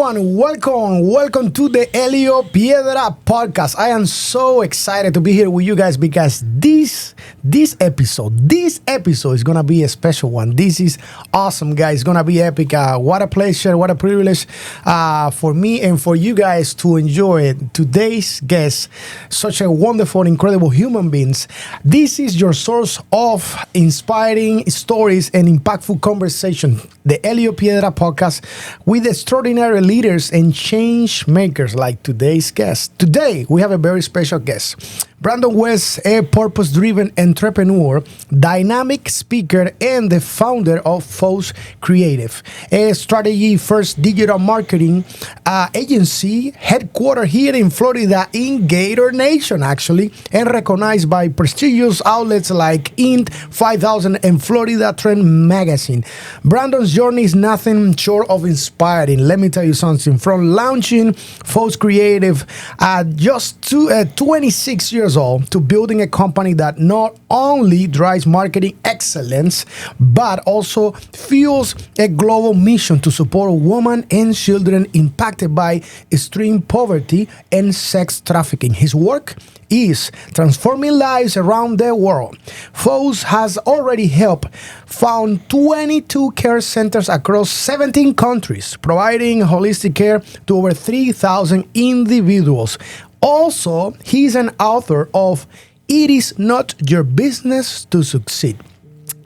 everyone, welcome to the Elio Piedra podcast. I am so excited to be here with you guys because this episode is gonna be a special one. This is awesome, guys. It's gonna be epic. What a pleasure, what a privilege for me and for you guys to enjoy today's guest, such a wonderful, incredible human beings. This is your source of inspiring stories and impactful conversation. The Elio Piedra podcast with extraordinary leaders and change makers like today's guest. Today, we have a very special guest. Brandon West, a purpose-driven entrepreneur, dynamic speaker, and the founder of PHOS Creative, a strategy-first digital marketing agency headquartered here in Florida, in Gator Nation, actually, and recognized by prestigious outlets like Inc. 5000 and Florida Trend Magazine. Brandon's journey is nothing short of inspiring. Let me tell you something. From launching PHOS Creative at just 26 years old to building a company that not only drives marketing excellence, but also fuels a global mission to support women and children impacted by extreme poverty and sex trafficking. His work is transforming lives around the world. PHOS has already helped found 22 care centers across 17 countries, providing holistic care to over 3,000 individuals. Also, he's an author of It Is Not Your Business to Succeed.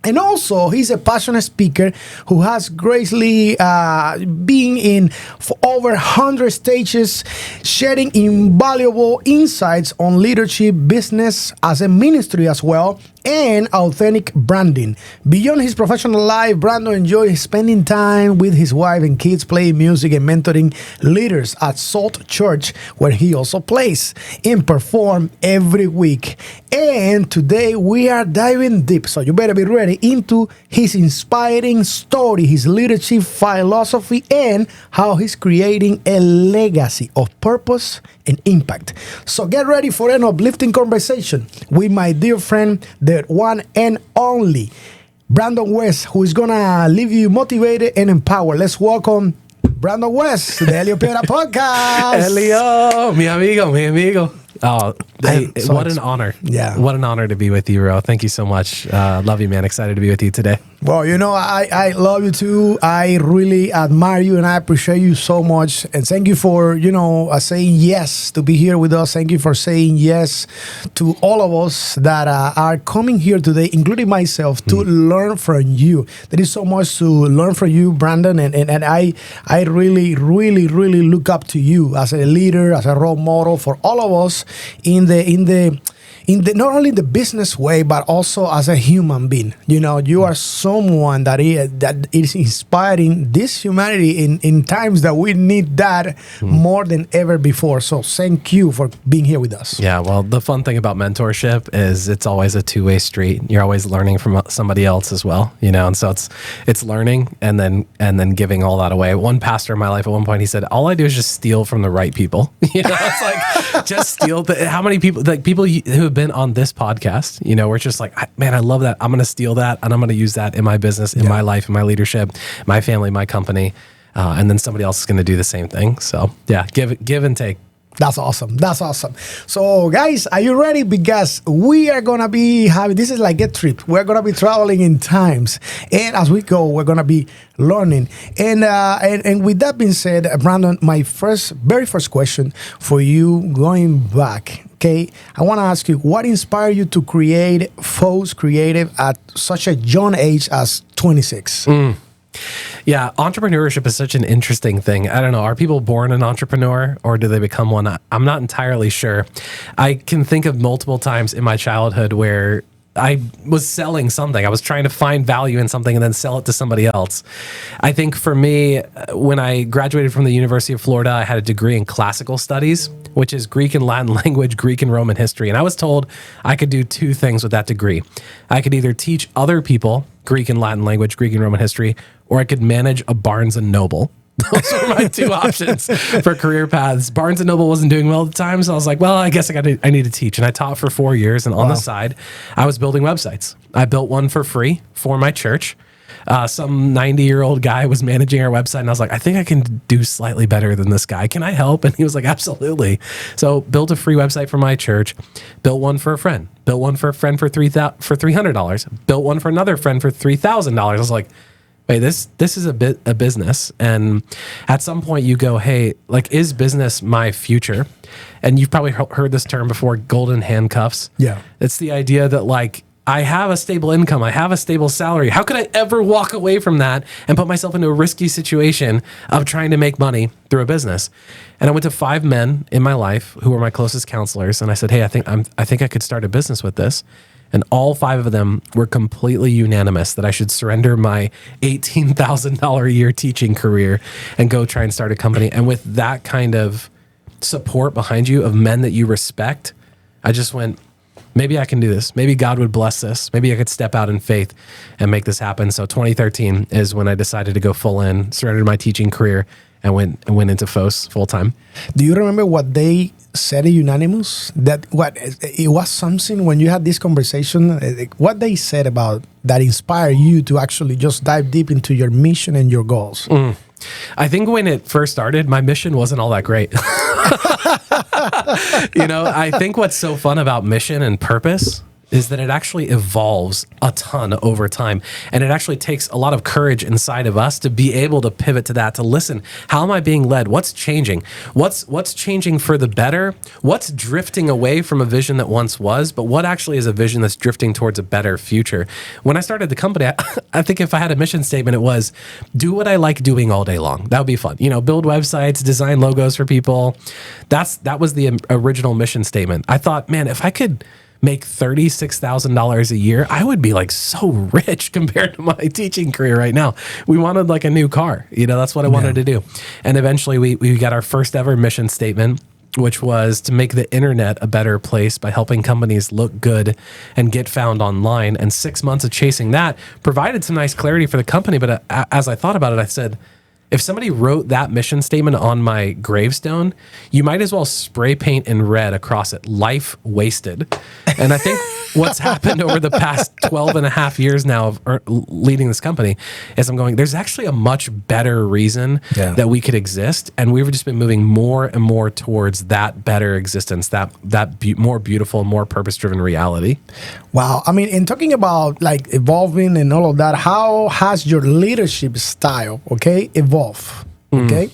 And also, he's a passionate speaker who has graciously been in for over 100 stages, sharing invaluable insights on leadership, business, as a ministry as well, and authentic branding. Beyond his professional life, Brandon enjoys spending time with his wife and kids, playing music and mentoring leaders at Salt Church, where he also plays and performs every week. And today we are diving deep, so you better be ready, into his inspiring story, his leadership philosophy, and how he's creating a legacy of purpose and impact. So get ready for an uplifting conversation with my dear friend, the one and only Brandon West, who is gonna leave you motivated and empowered. Let's welcome Brandon West to the Elio Piedra podcast. Elio, mi amigo. Oh, what an honor. Yeah. What an honor to be with you, bro. Thank you so much. Love you, man. Excited to be with you today. Well, you know, I love you too. I really admire you and I appreciate you so much. And thank you for, saying yes to be here with us. Thank you for saying yes to all of us that are coming here today, including myself, to learn from you. There is so much to learn from you, Brandon. And I really, really, really look up to you as a leader, as a role model for all of us in the not only the business way, but also as a human being. You are someone that is inspiring this humanity in times that we need that more than ever before. So thank you for being here with us. Yeah, well, the fun thing about mentorship is it's always a two-way street. You're always learning from somebody else as well, and so it's learning and then giving all that away. One pastor in my life at one point, he said, all I do is just steal from the right people. It's like just steal. How many people, like people who have been on this podcast, we're just like, man, I love that. I'm going to steal that and I'm going to use that in my business, in my life, in my leadership, my family, my company. And then somebody else is going to do the same thing. So yeah, give and take. That's awesome. So guys, are you ready? Because we are going to be having, this is like a trip. We're going to be traveling in times. And as we go, we're going to be learning. And with that being said, Brandon, my very first question for you going back, okay, I want to ask you, what inspired you to create PHOS Creative at such a young age as 26? Yeah, entrepreneurship is such an interesting thing. I don't know. Are people born an entrepreneur or do they become one? I'm not entirely sure. I can think of multiple times in my childhood where I was selling something. I was trying to find value in something and then sell it to somebody else. I think for me, when I graduated from the University of Florida, I had a degree in classical studies, which is Greek and Latin language, Greek and Roman history. And I was told I could do two things with that degree. I could either teach other people Greek and Latin language, Greek and Roman history, or I could manage a Barnes and Noble. Those were my two options for career paths. Barnes & Noble wasn't doing well at the time, so I was like, well, I guess I need to teach. And I taught for 4 years, and on the side, I was building websites. I built one for free for my church. Some 90-year-old guy was managing our website, and I was like, I think I can do slightly better than this guy. Can I help? And he was like, absolutely. So built a free website for my church, built one for a friend, built one for a friend for $300, built one for another friend for $3,000. I was like, wait, this is a business. And at some point you go, hey, like, is business my future? And you've probably heard this term before, golden handcuffs. Yeah. It's the idea that, like, I have a stable income, I have a stable salary. How could I ever walk away from that and put myself into a risky situation of trying to make money through a business? And I went to 5 men in my life who were my closest counselors, and I said, hey, I think I could start a business with this. And all 5 of them were completely unanimous that I should surrender my $18,000 a year teaching career and go try and start a company. And with that kind of support behind you of men that you respect, I just went, maybe I can do this. Maybe God would bless this. Maybe I could step out in faith and make this happen. So 2013 is when I decided to go full in, surrendered my teaching career, and went into PHOS full time. Do you remember what they said unanimous? That what it was something when you had this conversation, what they said about that inspired you to actually just dive deep into your mission and your goals? I think when it first started, my mission wasn't all that great. I think what's so fun about mission and purpose is that it actually evolves a ton over time. And it actually takes a lot of courage inside of us to be able to pivot to that, to listen, how am I being led? What's changing? What's changing for the better? What's drifting away from a vision that once was, but what actually is a vision that's drifting towards a better future? When I started the company, I think if I had a mission statement, it was do what I like doing all day long. That would be fun. Build websites, design logos for people. That was the original mission statement. I thought, man, if I could make $36,000 a year, I would be like so rich compared to my teaching career right now. We wanted like a new car. That's what I wanted to do. And eventually we got our first ever mission statement, which was to make the internet a better place by helping companies look good and get found online. And 6 months of chasing that provided some nice clarity for the company. But as I thought about it, I said, if somebody wrote that mission statement on my gravestone, you might as well spray paint in red across it, life wasted. And I think what's happened over the past 12 and a half years now of leading this company is I'm going, there's actually a much better reason that we could exist. And we've just been moving more and more towards that better existence, that more beautiful, more purpose-driven reality. Wow. I mean, in talking about like evolving and all of that, how has your leadership style, evolved? Okay,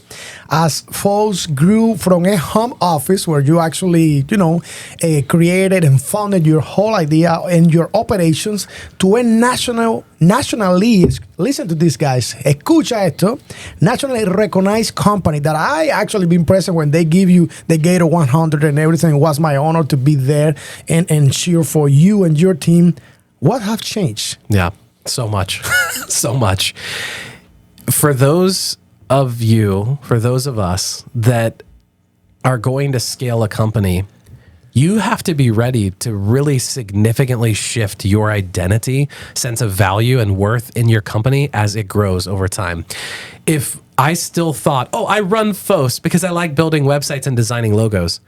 as PHOS grew from a home office where you actually, created and founded your whole idea and your operations to a nationally, listen to this, guys, escucha esto, nationally recognized company that I actually been present when they give you the Gator 100 and everything. It was my honor to be there and cheer for you and your team. What have changed? Yeah, so much, so much. For those of us that are going to scale a company, you have to be ready to really significantly shift your identity, sense of value and worth in your company as it grows over time. If I still thought, I run PHOS because I like building websites and designing logos,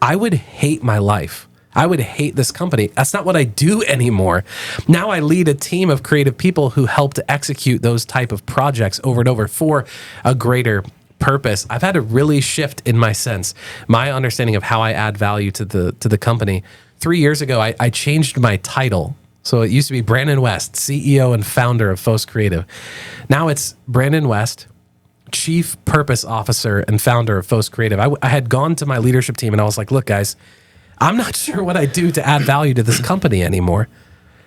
I would hate my life. I would hate this company. That's not what I do anymore. Now I lead a team of creative people who help to execute those type of projects over and over for a greater purpose. I've had to really shift in my understanding of how I add value to the company. 3 years ago, I changed my title. So it used to be Brandon West, CEO and founder of PHOS Creative. Now it's Brandon West, Chief Purpose Officer and founder of PHOS Creative. I had gone to my leadership team and I was like, look, guys, I'm not sure what I do to add value to this company anymore.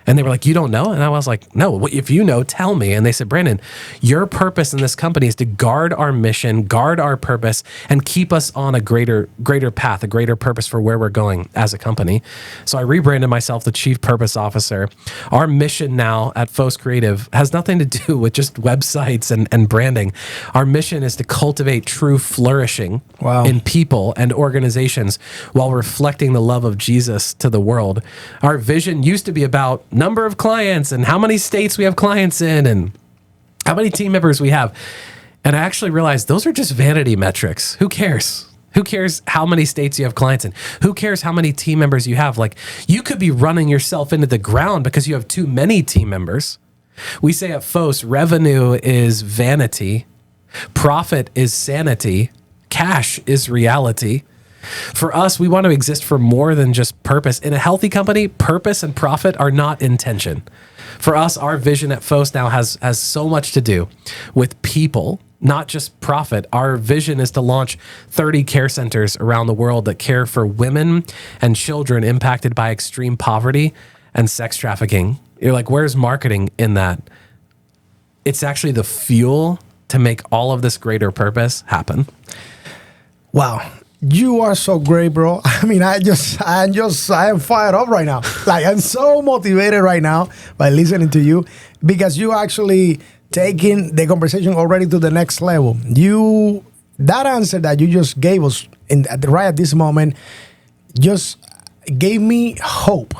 And they were like, you don't know? And I was like, no, if you know, tell me. And they said, Brandon, your purpose in this company is to guard our mission, guard our purpose, and keep us on a greater path, a greater purpose for where we're going as a company. So I rebranded myself the Chief Purpose Officer. Our mission now at PHOS Creative has nothing to do with just websites and branding. Our mission is to cultivate true flourishing in people and organizations while reflecting the love of Jesus to the world. Our vision used to be about number of clients and how many states we have clients in and how many team members we have. And I actually realized those are just vanity metrics. Who cares? Who cares how many states you have clients in? Who cares how many team members you have? Like, you could be running yourself into the ground because you have too many team members. We say at PHOS, revenue is vanity, profit is sanity, cash is reality. For us, we want to exist for more than just purpose. In a healthy company, purpose and profit are not intention. For us, our vision at PHOS now has so much to do with people, not just profit. Our vision is to launch 30 care centers around the world that care for women and children impacted by extreme poverty and sex trafficking. You're like, where's marketing in that? It's actually the fuel to make all of this greater purpose happen. Wow. You are so great, bro. I mean, I am fired up right now. Like, I'm so motivated right now by listening to you, because you actually taking the conversation already to the next level. That answer that you just gave us right at this moment just gave me hope.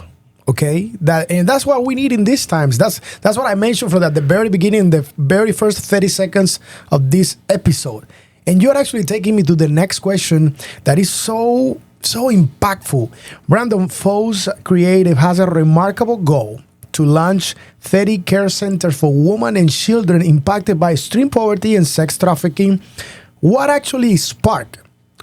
Okay, and that's what we need in these times. That's what I mentioned from the very beginning, the very first 30 seconds of this episode. And you're actually taking me to the next question that is so impactful. Brandon, PHOS Creative has a remarkable goal to launch 30 care centers for women and children impacted by extreme poverty and sex trafficking. What actually sparked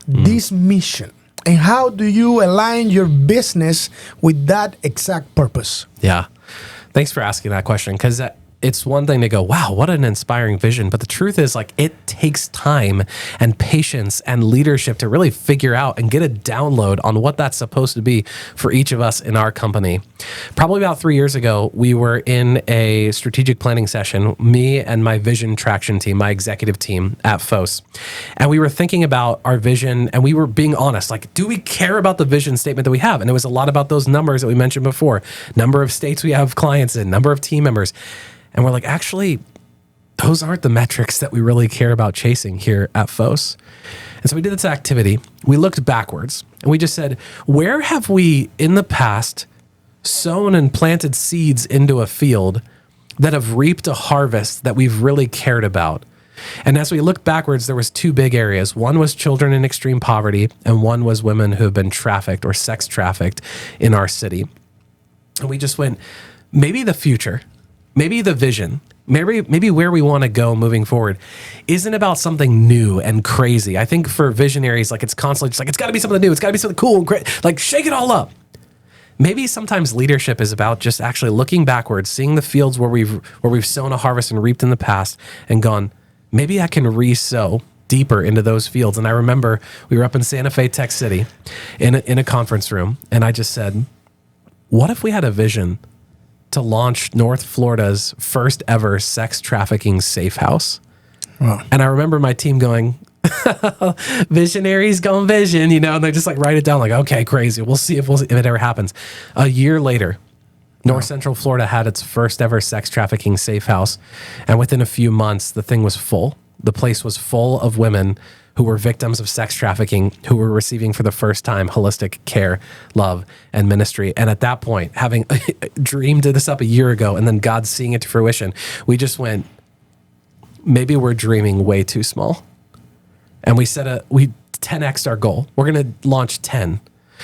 this mission? And how do you align your business with that exact purpose? Yeah. Thanks for asking that question, because it's one thing to go, wow, what an inspiring vision. But the truth is, like, it takes time and patience and leadership to really figure out and get a download on what that's supposed to be for each of us in our company. Probably about 3 years ago, we were in a strategic planning session, me and my vision traction team, my executive team at PHOS. And we were thinking about our vision, and we were being honest, like, do we care about the vision statement that we have? And it was a lot about those numbers that we mentioned before, number of states we have clients in, number of team members. And we're like, actually, those aren't the metrics that we really care about chasing here at PHOS. And so we did this activity. We looked backwards and we just said, where have we in the past sown and planted seeds into a field that have reaped a harvest that we've really cared about? And as we looked backwards, there was two big areas. One was children in extreme poverty, and one was women who have been trafficked or sex trafficked in our city. And we just went, maybe the future, maybe the vision, maybe where we want to go moving forward isn't about something new and crazy. I think for visionaries, like, it's constantly just like, it's got to be something new. It's got to be something cool and great. Like, shake it all up. Maybe sometimes leadership is about just actually looking backwards, seeing the fields where we've sown a harvest and reaped in the past, and gone, maybe I can re-sow deeper into those fields. And I remember we were up in Santa Fe, Tech City, in a conference room, and I just said, what if we had a vision to launch North Florida's first ever sex trafficking safe house? Wow. And I remember my team going, visionaries going vision, and they just like write it down like, okay, crazy. We'll see if it ever happens. A year later, North Central Florida had its first ever sex trafficking safe house. And within a few months, the thing was full. The place was full of women who were victims of sex trafficking, who were receiving for the first time holistic care, love, and ministry. And at that point, having dreamed this up a year ago and then God seeing it to fruition, we just went, maybe we're dreaming way too small. And we 10x'd our goal. We're going to launch 10.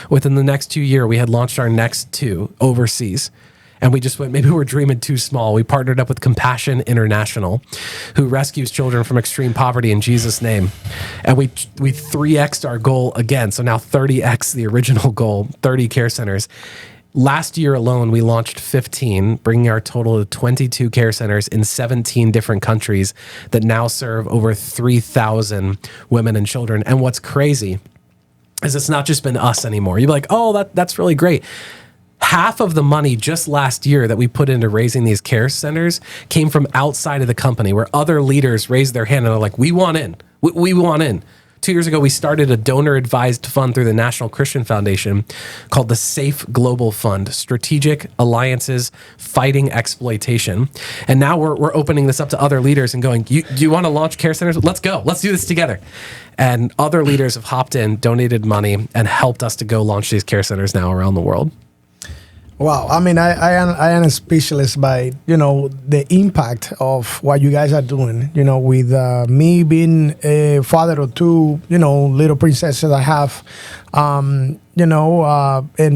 Within the next 2 years, we had launched our next 2 overseas. And we just went, maybe we're dreaming too small. We partnered up with Compassion International, who rescues children from extreme poverty in Jesus' name. And we 3x'd our goal again. So now 30x the original goal, 30 care centers. Last year alone, we launched 15, bringing our total to 22 care centers in 17 different countries that now serve over 3,000 women and children. And what's crazy is it's not just been us anymore. You'd be like, oh, that's really great. Half of the money just last year that we put into raising these care centers came from outside of the company, where other leaders raised their hand and they're like, we want in. We want in. 2 years ago, we started a donor-advised fund through the National Christian Foundation called the Safe Global Fund, Strategic Alliances Fighting Exploitation. And now we're opening this up to other leaders and going, you want to launch care centers? Let's go. Let's do this together. And other leaders have hopped in, donated money, and helped us to go launch these care centers now around the world. Wow. I mean, I am speechless by, the impact of what you guys are doing, with me being a father of 2, little princesses I have, and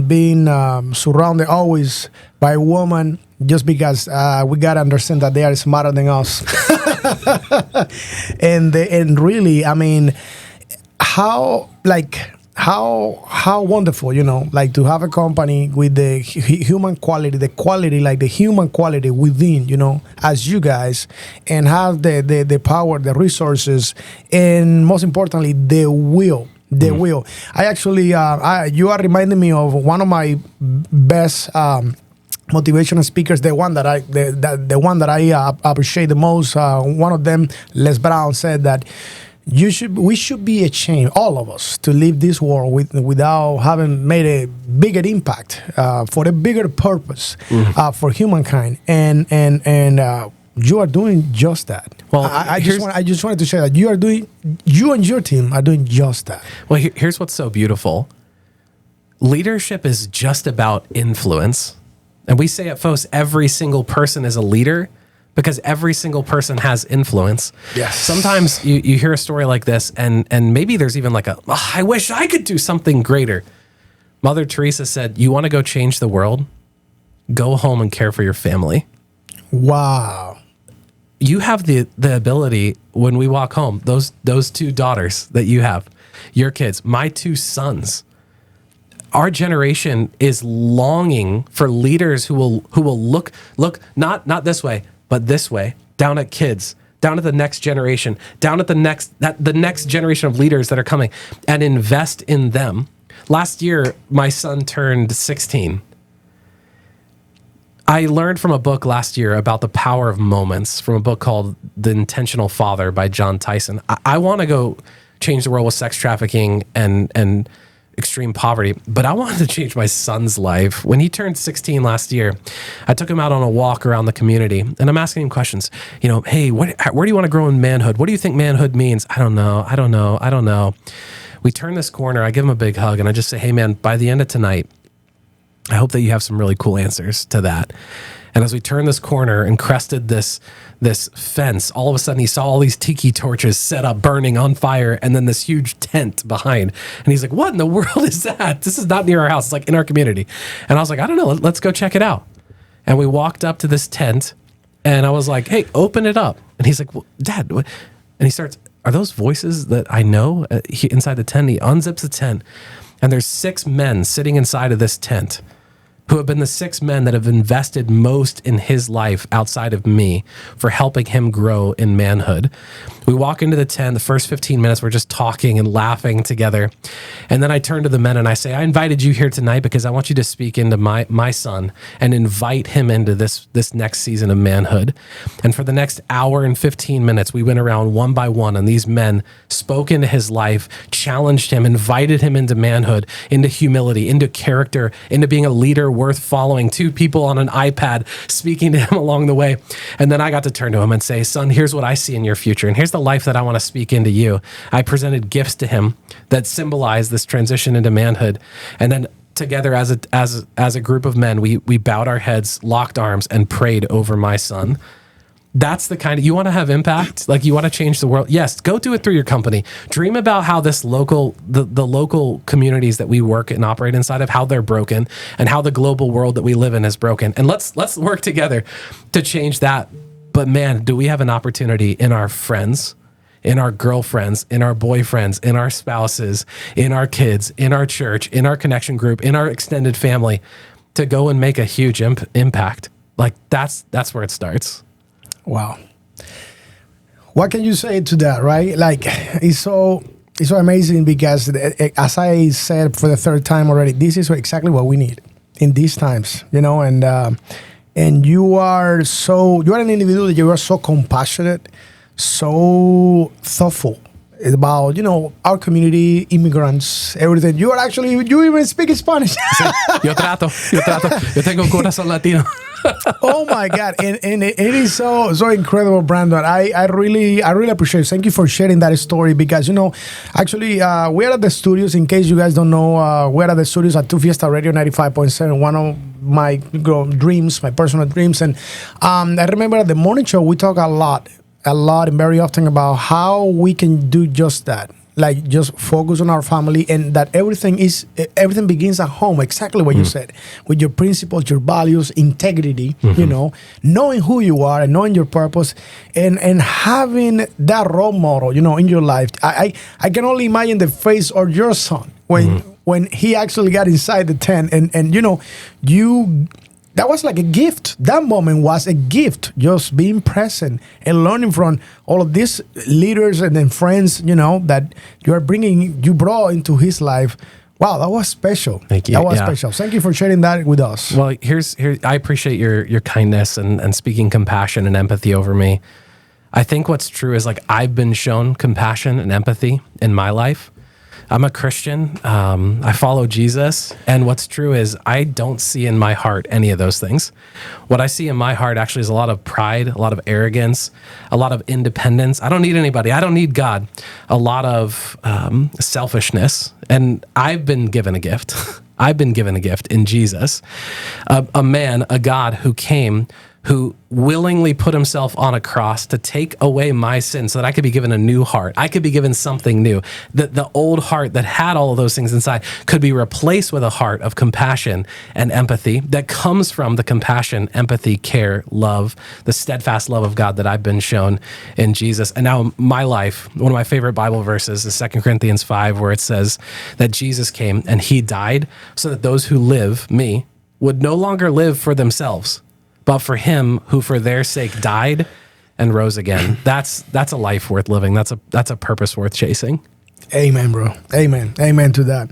being surrounded always by a woman just because we gotta understand that they are smarter than us. and really, I mean, how wonderful, like to have a company with the human quality, like the human quality within, as you guys, and have the power, the resources, and most importantly, the will. The will. I actually, you are reminding me of one of my best motivational speakers. The one that I appreciate the most. One of them, Les Brown, said that we should be ashamed, all of us, to leave this world without having made a bigger impact for a bigger purpose for humankind, and you are doing just that. Well, I just wanted to say that you and your team are doing just that. Well, here's what's so beautiful. Leadership is just about influence, and we say at PHOS every single person is a leader, because every single person has influence. Yes. Sometimes you hear a story like this, and maybe there's even like I wish I could do something greater. Mother Teresa said, you want to go change the world? Go home and care for your family. Wow. You have the ability, when we walk home, those two daughters that you have, your kids, my two sons, our generation is longing for leaders who will look not this way, but this way, down at kids, down at the next generation, down at the next generation of leaders that are coming, and invest in them. Last year, my son turned 16. I learned from a book last year about the power of moments, from a book called The Intentional Father by John Tyson. I want to go change the world with sex trafficking and extreme poverty, but I wanted to change my son's life. When he turned 16 last year, I took him out on a walk around the community, and I'm asking him questions. Hey, where do you want to grow in manhood? What do you think manhood means? I don't know. We turn this corner, I give him a big hug, and I just say, hey man, by the end of tonight, I hope that you have some really cool answers to that. And as we turned this corner and crested this fence, all of a sudden he saw all these tiki torches set up, burning on fire, and then this huge tent behind. And he's like, what in the world is that? This is not near our house. It's like in our community. And I was like, I don't know. Let's go check it out. And we walked up to this tent, and I was like, hey, open it up. And he's like, well, Dad, what? And he starts, are those voices that I know inside the tent? He unzips the tent, and there's 6 men sitting inside of this tent, who have been the 6 men that have invested most in his life outside of me for helping him grow in manhood. We walk into the tent, the first 15 minutes, we're just talking and laughing together. And then I turn to the men and I say, I invited you here tonight because I want you to speak into my son and invite him into this next season of manhood. And for the next hour and 15 minutes, we went around one by one, and these men spoke into his life, challenged him, invited him into manhood, into humility, into character, into being a leader worth following. 2 people on an iPad speaking to him along the way. And then I got to turn to him and say, son, here's what I see in your future. And here's the life that I want to speak into you. I presented gifts to him that symbolize this transition into manhood. And then together as a group of men, we bowed our heads, locked arms, and prayed over my son. That's the kind of, you want to have impact, like you want to change the world. Yes, go do it through your company. Dream about how this the local communities that we work and operate inside of, how they're broken, and how the global world that we live in is broken. And let's work together to change that. But man, do we have an opportunity in our friends, in our girlfriends, in our boyfriends, in our spouses, in our kids, in our church, in our connection group, in our extended family, to go and make a huge impact. Like that's where it starts. Wow. What can you say to that, right? Like, it's so amazing because, as I said for the 3rd time already, this is exactly what we need in these times, and you are an individual that you are so compassionate, so thoughtful about, our community, immigrants, everything. You even speak Spanish. Yo tengo corazón latino. Oh my God. And it is so incredible, Brandon. I really appreciate it. Thank you for sharing that story because, actually, we're at the studios. In case you guys don't know, we're at the studios at Fiesta Radio 95.7, one of my dreams, my personal dreams. And I remember at the morning show, we talk a lot and very often about how we can do just that. like just focus on our family, and that everything begins at home. Exactly what you said, with your principles, your values, integrity. You know, knowing who you are and knowing your purpose, and having that role model. You know, in your life. I can only imagine the face of your son when he actually got inside the tent, and you know, that was like a gift. That moment was a gift, just being present and learning from all of these leaders and then friends, you know, that you brought into his life. Wow, that was special. Thank you. That was special. Thank you for sharing that with us. Well, I appreciate your kindness and speaking compassion and empathy over me. I think what's true is, like, I've been shown compassion and empathy in my life. I'm a Christian. I follow Jesus. And what's true is I don't see in my heart any of those things. What I see in my heart actually is a lot of pride, a lot of arrogance, a lot of independence. I don't need anybody. I don't need God. A lot of selfishness. And I've been given a gift. I've been given a gift in Jesus. A man, a God who came, who willingly put himself on a cross to take away my sin so that I could be given a new heart. I could be given something new. The old heart that had all of those things inside could be replaced with a heart of compassion and empathy that comes from the compassion, empathy, care, love, the steadfast love of God that I've been shown in Jesus. And now my life, one of my favorite Bible verses is 2 Corinthians 5, where it says that Jesus came and he died so that those who live, me, would no longer live for themselves, but for him who for their sake died and rose again. That's a life worth living. That's a purpose worth chasing. Amen, bro. Amen to that.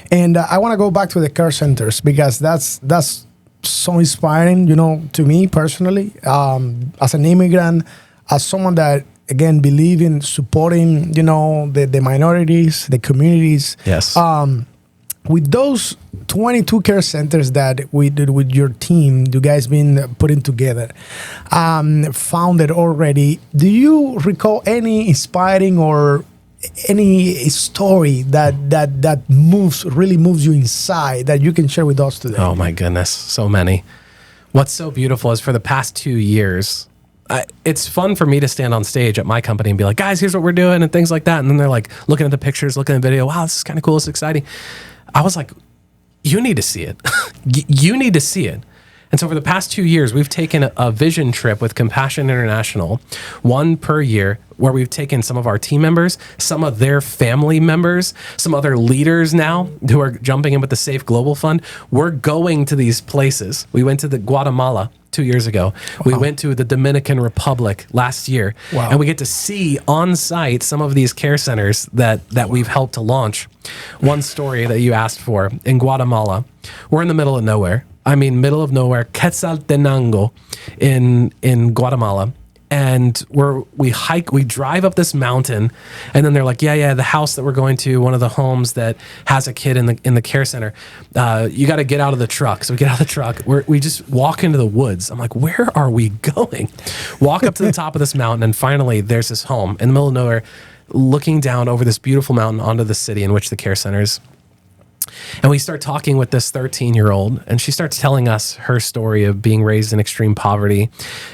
And I want to go back to the care centers, because that's so inspiring, you know, to me personally, as an immigrant, as someone that, again, believe in supporting, you know, the minorities, the communities. Yes. With those 22 care centers that we did with your team, you guys been putting together, founded already, do you recall any inspiring or any story that really moves you inside that you can share with us today? Oh my goodness, so many. What's so beautiful is for the past 2 years, it's fun for me to stand on stage at my company and be like, guys, here's what we're doing and things like that. And then they're like looking at the pictures, looking at the video. Wow, this is kind of cool. It's exciting. I was like, you need to see it. You need to see it. And so for the past 2 years, we've taken a vision trip with Compassion International, one per year, where we've taken some of our team members, some of their family members, some other leaders now who are jumping in with the Safe Global Fund. We're going to these places. We went to the Guatemala 2 years ago. Wow. We went to the Dominican Republic last year. Wow. And we get to see on site some of these care centers that we've helped to launch. One story that you asked for in Guatemala, we're in the middle of nowhere. I mean, middle of nowhere, Quetzaltenango in Guatemala. And we drive up this mountain, and then they're like, yeah, the house that we're going to, one of the homes that has a kid in the care center, you got to get out of the truck. So we get out of the truck. We just walk into the woods. I'm like, where are we going? Walk up to the top of this mountain, and finally there's this home in the middle of nowhere, looking down over this beautiful mountain onto the city in which the care center is. And we start talking with this 13-year-old, and she starts telling us her story of being raised in extreme poverty.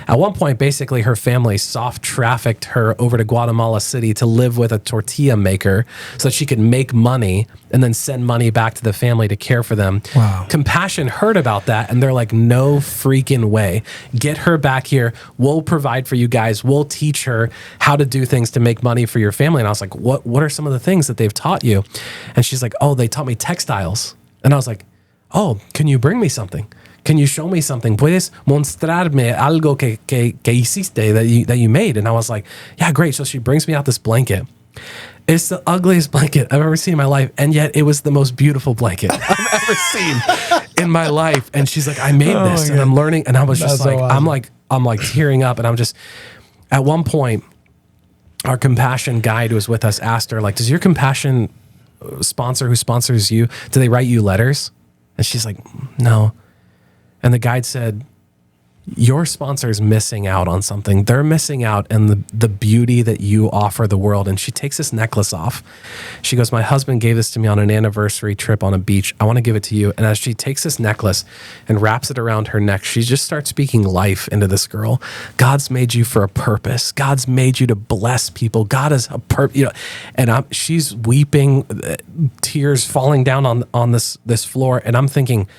At one point, basically, her family soft trafficked her over to Guatemala City to live with a tortilla maker so that she could make money and then send money back to the family to care for them. Wow. Compassion heard about that, and they're like, no freaking way. Get her back here. We'll provide for you guys. We'll teach her how to do things to make money for your family. And I was like, what are some of the things that they've taught you? And she's like, oh, they taught me textiles. And I was like, oh, can you bring me something? Can you show me something? Puedes mostrarme algo que hiciste that you made? And I was like, yeah, great. So she brings me out this blanket. It's the ugliest blanket I've ever seen in my life, and yet it was the most beautiful blanket I've ever seen in my life. And she's like, I made this, and I'm learning. And I was just like, awesome. I'm like tearing up, and I'm just, at one point, our compassion guide who was with us asked her, like, does your compassion sponsor who sponsors you, do they write you letters? And she's like, no. And the guide said, your sponsor is missing out on something. They're missing out in the beauty that you offer the world. And she takes this necklace off. She goes, my husband gave this to me on an anniversary trip on a beach. I want to give it to you. And as she takes this necklace and wraps it around her neck, she just starts speaking life into this girl. God's made you for a purpose. God's made you to bless people. God is a purpose. And she's weeping, tears falling down on this floor. And I'm thinking,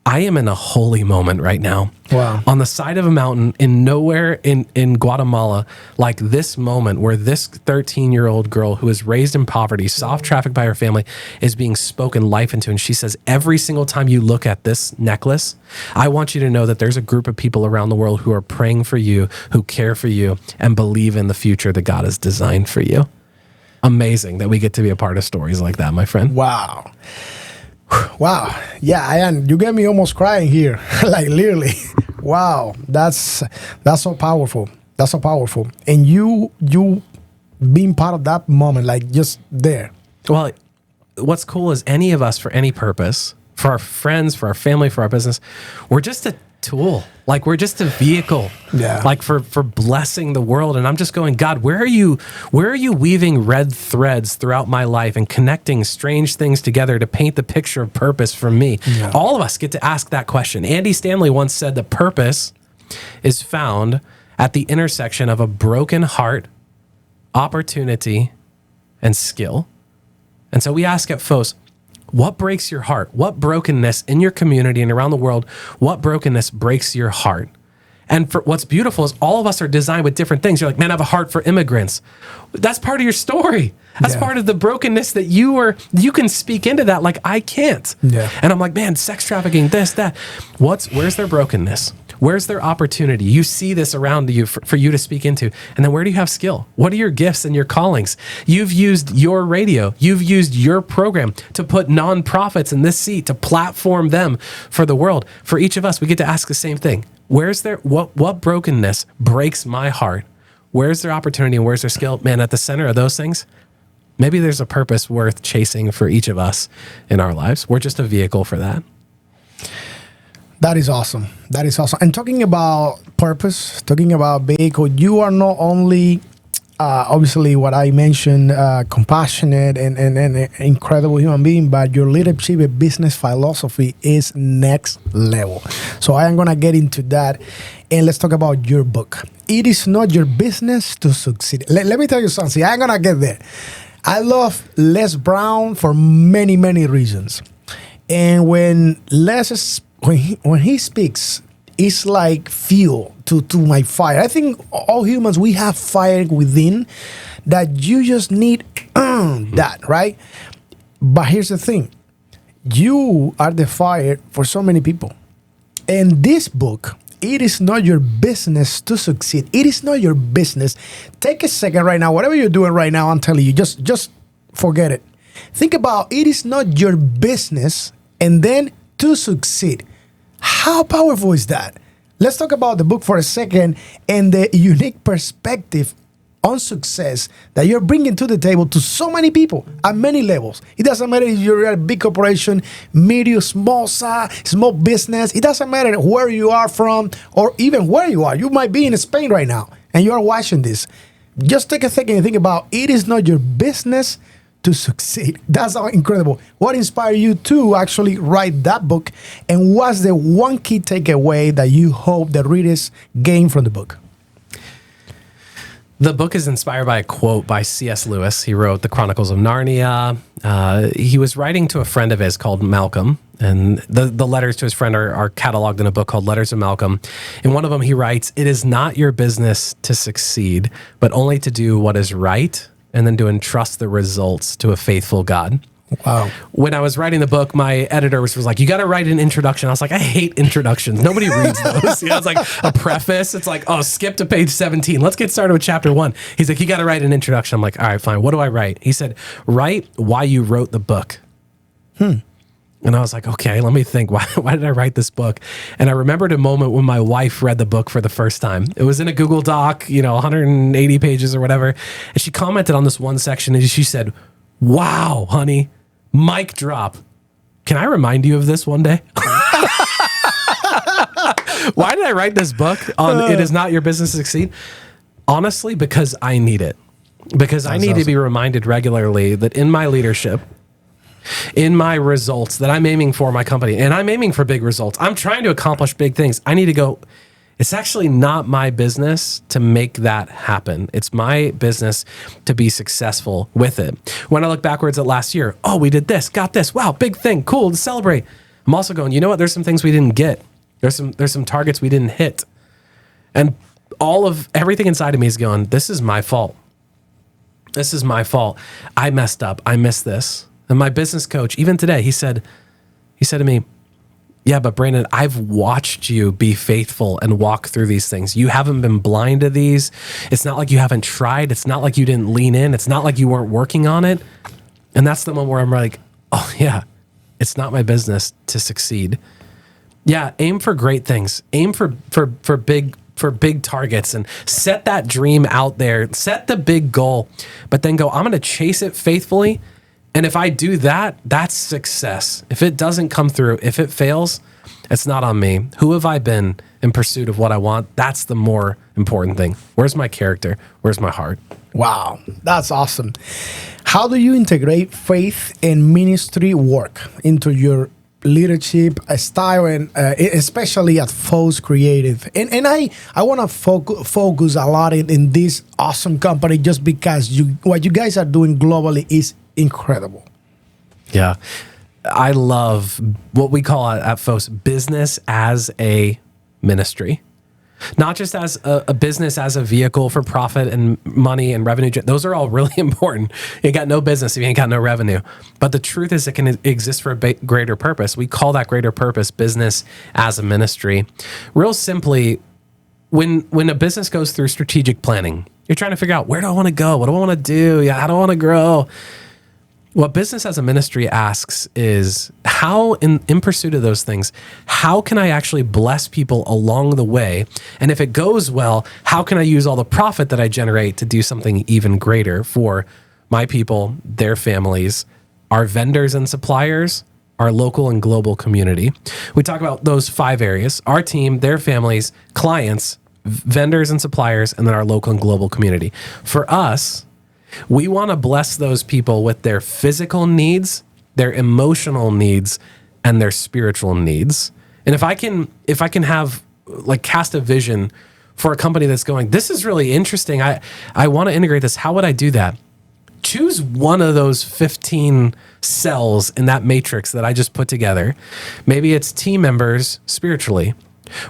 I am in a holy moment right now. Wow. On the side of a mountain in nowhere in Guatemala, like this moment where this 13-year-old girl who is raised in poverty, soft trafficked by her family, is being spoken life into. And she says, every single time you look at this necklace, I want you to know that there's a group of people around the world who are praying for you, who care for you, and believe in the future that God has designed for you. Amazing that we get to be a part of stories like that, my friend. Wow. Wow. Yeah, you get me almost crying here. Like literally. Wow. That's so powerful. That's so powerful. And you being part of that moment, like just there. Well, what's cool is any of us for any purpose, for our friends, for our family, for our business, we're just a tool. Like we're just a vehicle. Yeah. Like for blessing the world. And I'm just going, God, where are you weaving red threads throughout my life and connecting strange things together to paint the picture of purpose for me? Yeah. All of us get to ask that question. Andy Stanley once said that purpose is found at the intersection of a broken heart, opportunity, and skill. And so we ask at PHOS, what breaks your heart? What brokenness in your community and around the world, what brokenness breaks your heart? And for what's beautiful is all of us are designed with different things. You're like, man, I have a heart for immigrants. That's part of your story. That's part of the brokenness that you can speak into that like I can't. Yeah. And I'm like, man, sex trafficking, this, that. Where's their brokenness? Where's their opportunity? You see this around you for you to speak into. And then where do you have skill? What are your gifts and your callings? You've used your radio. You've used your program to put nonprofits in this seat, to platform them for the world. For each of us, we get to ask the same thing. What brokenness breaks my heart? Where's their opportunity and where's their skill? Man, at the center of those things, maybe there's a purpose worth chasing for each of us in our lives. We're just a vehicle for that. That is awesome. That is awesome. And talking about purpose, talking about vehicle, you are not only, obviously, what I mentioned, compassionate and incredible human being, but your leadership and business philosophy is next level. So I am going to get into that. And let's talk about your book. It is not your business to succeed. Let me tell you something. I'm going to get there. I love Les Brown for many, many reasons. And when when he speaks, it's like fuel to my fire. I think all humans, we have fire within that you just need that, right? But here's the thing. You are the fire for so many people. And this book, it is not your business to succeed. It is not your business. Take a second right now. Whatever you're doing right now, I'm telling you, just forget it. Think about it is not your business and then to succeed. How powerful is that? Let's talk about the book for a second and the unique perspective on success that you're bringing to the table to so many people at many levels. It doesn't matter if you're a big corporation, medium, small size, small business. It doesn't matter where you are from or even where you are. You might be in Spain right now and you are watching this. Just take a second and think about it is not your business to succeed. That's incredible. What inspired you to actually write that book? And what's the one key takeaway that you hope the readers gain from the book? The book is inspired by a quote by C.S. Lewis. He wrote The Chronicles of Narnia. He was writing to a friend of his called Malcolm. And the letters to his friend are cataloged in a book called Letters of Malcolm. In one of them, he writes, "It is not your business to succeed, but only to do what is right, and then to entrust the results to a faithful God." Wow. When I was writing the book, my editor was like, you got to write an introduction. I was like, I hate introductions. Nobody reads those. It's like a preface. It's like, oh, skip to page 17. Let's get started with chapter 1. He's like, you got to write an introduction. I'm like, all right, fine. What do I write? He said, write why you wrote the book. And I was like, okay, let me think. Why did I write this book? And I remembered a moment when my wife read the book for the first time. It was in a Google Doc, 180 pages or whatever. And she commented on this one section and she said, wow, honey, mic drop. Can I remind you of this one day? Why did I write this book on It Is Not Your Business to Succeed? Honestly, because I need it. Because I need to be reminded regularly that in my leadership, in my results that I'm aiming for my company, and I'm aiming for big results, I'm trying to accomplish big things. I need to go, it's actually not my business to make that happen. It's my business to be successful with it. When I look backwards at last year, oh, we did this, got this, wow, big thing, cool to celebrate. I'm also going, you know what? There's some things we didn't get. There's some targets we didn't hit. And everything inside of me is going, this is my fault. This is my fault. I messed up. I missed this. And my business coach, even today, he said to me, yeah, but Brandon, I've watched you be faithful and walk through these things. You haven't been blind to these. It's not like you haven't tried. It's not like you didn't lean in. It's not like you weren't working on it. And that's the moment where I'm like, oh yeah, it's not my business to succeed. Yeah, aim for great things. Aim for big targets and set that dream out there. Set the big goal, but then go, I'm going to chase it faithfully. And if I do that, that's success. If it doesn't come through, if it fails, it's not on me. Who have I been in pursuit of what I want? That's the more important thing. Where's my character? Where's my heart? Wow, that's awesome. How do you integrate faith and ministry work into your leadership style, and especially at PHOS Creative? And I want to focus a lot in this awesome company, just because what you guys are doing globally is incredible. Yeah. I love what we call at PHOS business as a ministry. Not just as a business, as a vehicle for profit and money and revenue. Those are all really important. You got no business if you ain't got no revenue. But the truth is it can exist for a greater purpose. We call that greater purpose business as a ministry. Real simply, when a business goes through strategic planning, you're trying to figure out, where do I want to go? What do I want to do? Yeah, how do I want to grow? What business as a ministry asks is, how in pursuit of those things, how can I actually bless people along the way? And if it goes well, how can I use all the profit that I generate to do something even greater for my people, their families, our vendors and suppliers, our local and global community? We talk about those 5 areas: our team, their families, clients, vendors and suppliers, and then our local and global community. For us, we want to bless those people with their physical needs, their emotional needs, and their spiritual needs. And if I can have, like, cast a vision for a company that's going, this is really interesting, I want to integrate this, how would I do that? Choose one of those 15 cells in that matrix that I just put together. Maybe it's team members spiritually,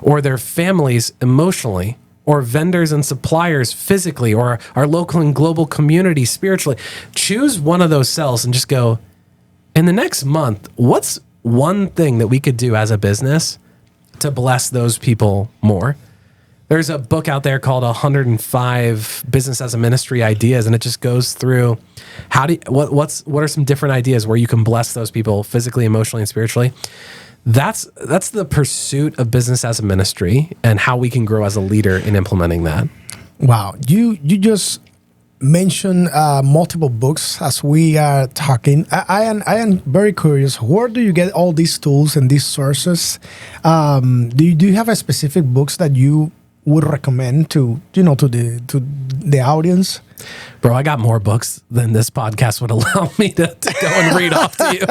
or their families emotionally, or vendors and suppliers physically, or our local and global community spiritually. Choose one of those cells and just go, in the next month, what's one thing that we could do as a business to bless those people more? There's a book out there called 105 Business as a Ministry Ideas, and it just goes through what are some different ideas where you can bless those people physically, emotionally, and spiritually. That's the pursuit of business as a ministry, and how we can grow as a leader in implementing that. Wow. You just mentioned multiple books as we are talking. I am very curious. Where do you get all these tools and these sources? Do you have a specific books that you would recommend to the audience? Bro, I got more books than this podcast would allow me to go and read off to you.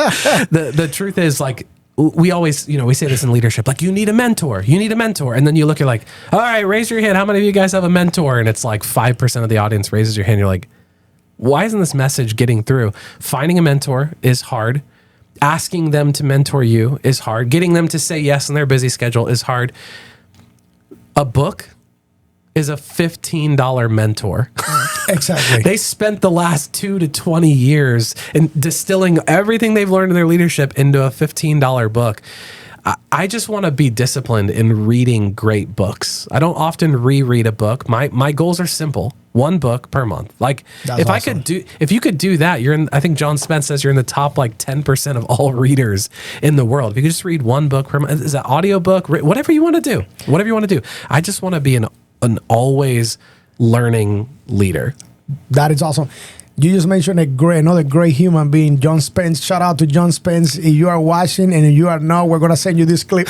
The truth is, like, we always, we say this in leadership, like, you need a mentor. And then you look, you're like, all right, raise your hand. How many of you guys have a mentor? And it's like 5% of the audience raises your hand. You're like, why isn't this message getting through? Finding a mentor is hard. Asking them to mentor you is hard. Getting them to say yes in their busy schedule is hard. A book is a $15 mentor. Exactly. They spent the last 2 to 20 years in distilling everything they've learned in their leadership into a $15 book. I just want to be disciplined in reading great books. I don't often reread a book. My goals are simple. 1 book per month. Like, that's awesome. If you could do that, I think John Spence says you're in the top like 10% of all readers in the world. If you could just read 1 book per month, is that audio book, whatever you want to do. I just want to be an always learning leader. That is awesome. You just mentioned another great human being, John Spence. Shout out to John Spence. If you are watching and if you are not, we're going to send you this clip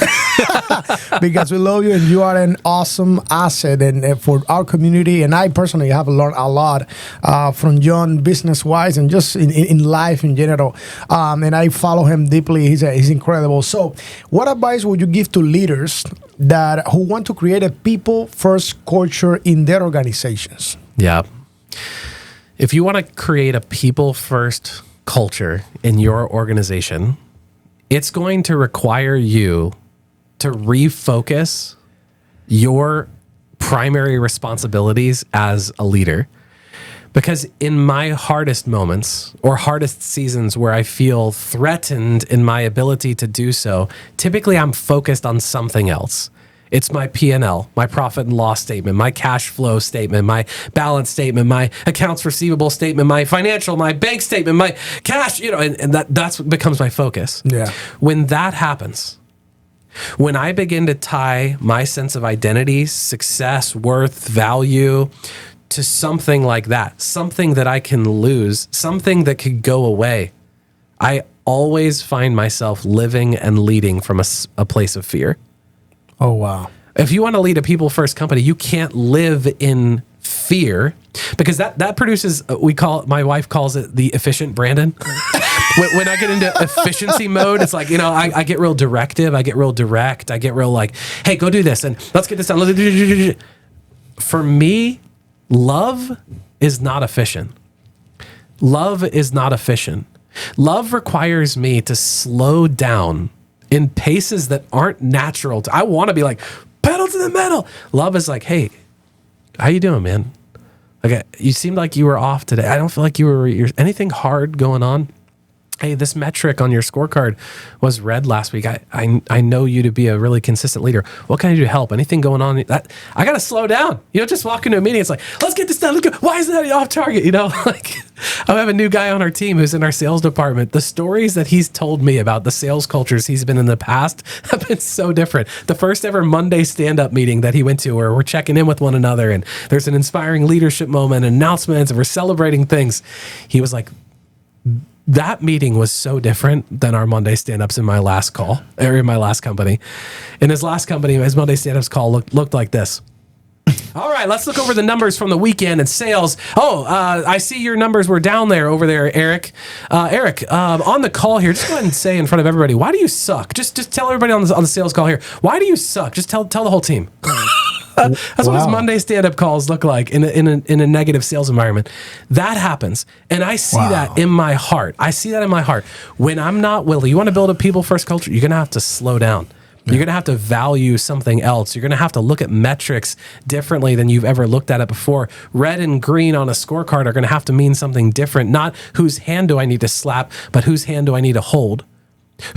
because we love you and you are an awesome asset and for our community. And I personally have learned a lot from John business-wise and just in life in general. And I follow him deeply. He's incredible. So what advice would you give to leaders who want to create a people-first culture in their organizations? Yeah. If you want to create a people-first culture in your organization, it's going to require you to refocus your primary responsibilities as a leader. Because in my hardest moments or hardest seasons where I feel threatened in my ability to do so, typically I'm focused on something else. It's my P&L, my profit and loss statement, my cash flow statement, my balance statement, my accounts receivable statement, my financial, my bank statement, my cash, and that's what becomes my focus. Yeah. When that happens, when I begin to tie my sense of identity, success, worth, value to something like that, something that I can lose, something that could go away, I always find myself living and leading from a place of fear. Oh, wow. If you want to lead a people-first company, you can't live in fear because that produces, my wife calls it the efficient Brandon. When I get into efficiency mode, it's like, I get real directive. I get real direct. I get real like, hey, go do this and let's get this done. For me, love is not efficient. Love is not efficient. Love requires me to slow down in paces that aren't natural. I want to be like, pedal to the metal. Love is like, hey, how you doing, man? Like, you seemed like you were off today. I don't feel like you're anything hard going on. Hey, this metric on your scorecard was red last week. I know you to be a really consistent leader. What can I do to help? Anything going on? I got to slow down. Just walk into a meeting. It's like, let's get this done. Let's go. Why is that off target? Like I have a new guy on our team who's in our sales department. The stories that he's told me about the sales cultures he's been in the past have been so different. The first ever Monday stand-up meeting that he went to where we're checking in with one another and there's an inspiring leadership moment and announcements and we're celebrating things. He was like, that meeting was so different than our Monday stand-ups in my last call, or in my last company. In his last company, his Monday stand-ups call looked like this. All right, let's look over the numbers from the weekend and sales. I see your numbers were down there over there, Eric. Eric, on the call here, just go ahead and say in front of everybody, why do you suck? Just tell everybody on the sales call here, why do you suck? Just tell the whole team. That's what his Monday stand-up calls look like in a negative sales environment. That happens. And I see that in my heart. When I'm not willing, you want to build a people-first culture, you're going to have to slow down. You're going to have to value something else. You're going to have to look at metrics differently than you've ever looked at it before. Red and green on a scorecard are going to have to mean something different. Not whose hand do I need to slap, but whose hand do I need to hold?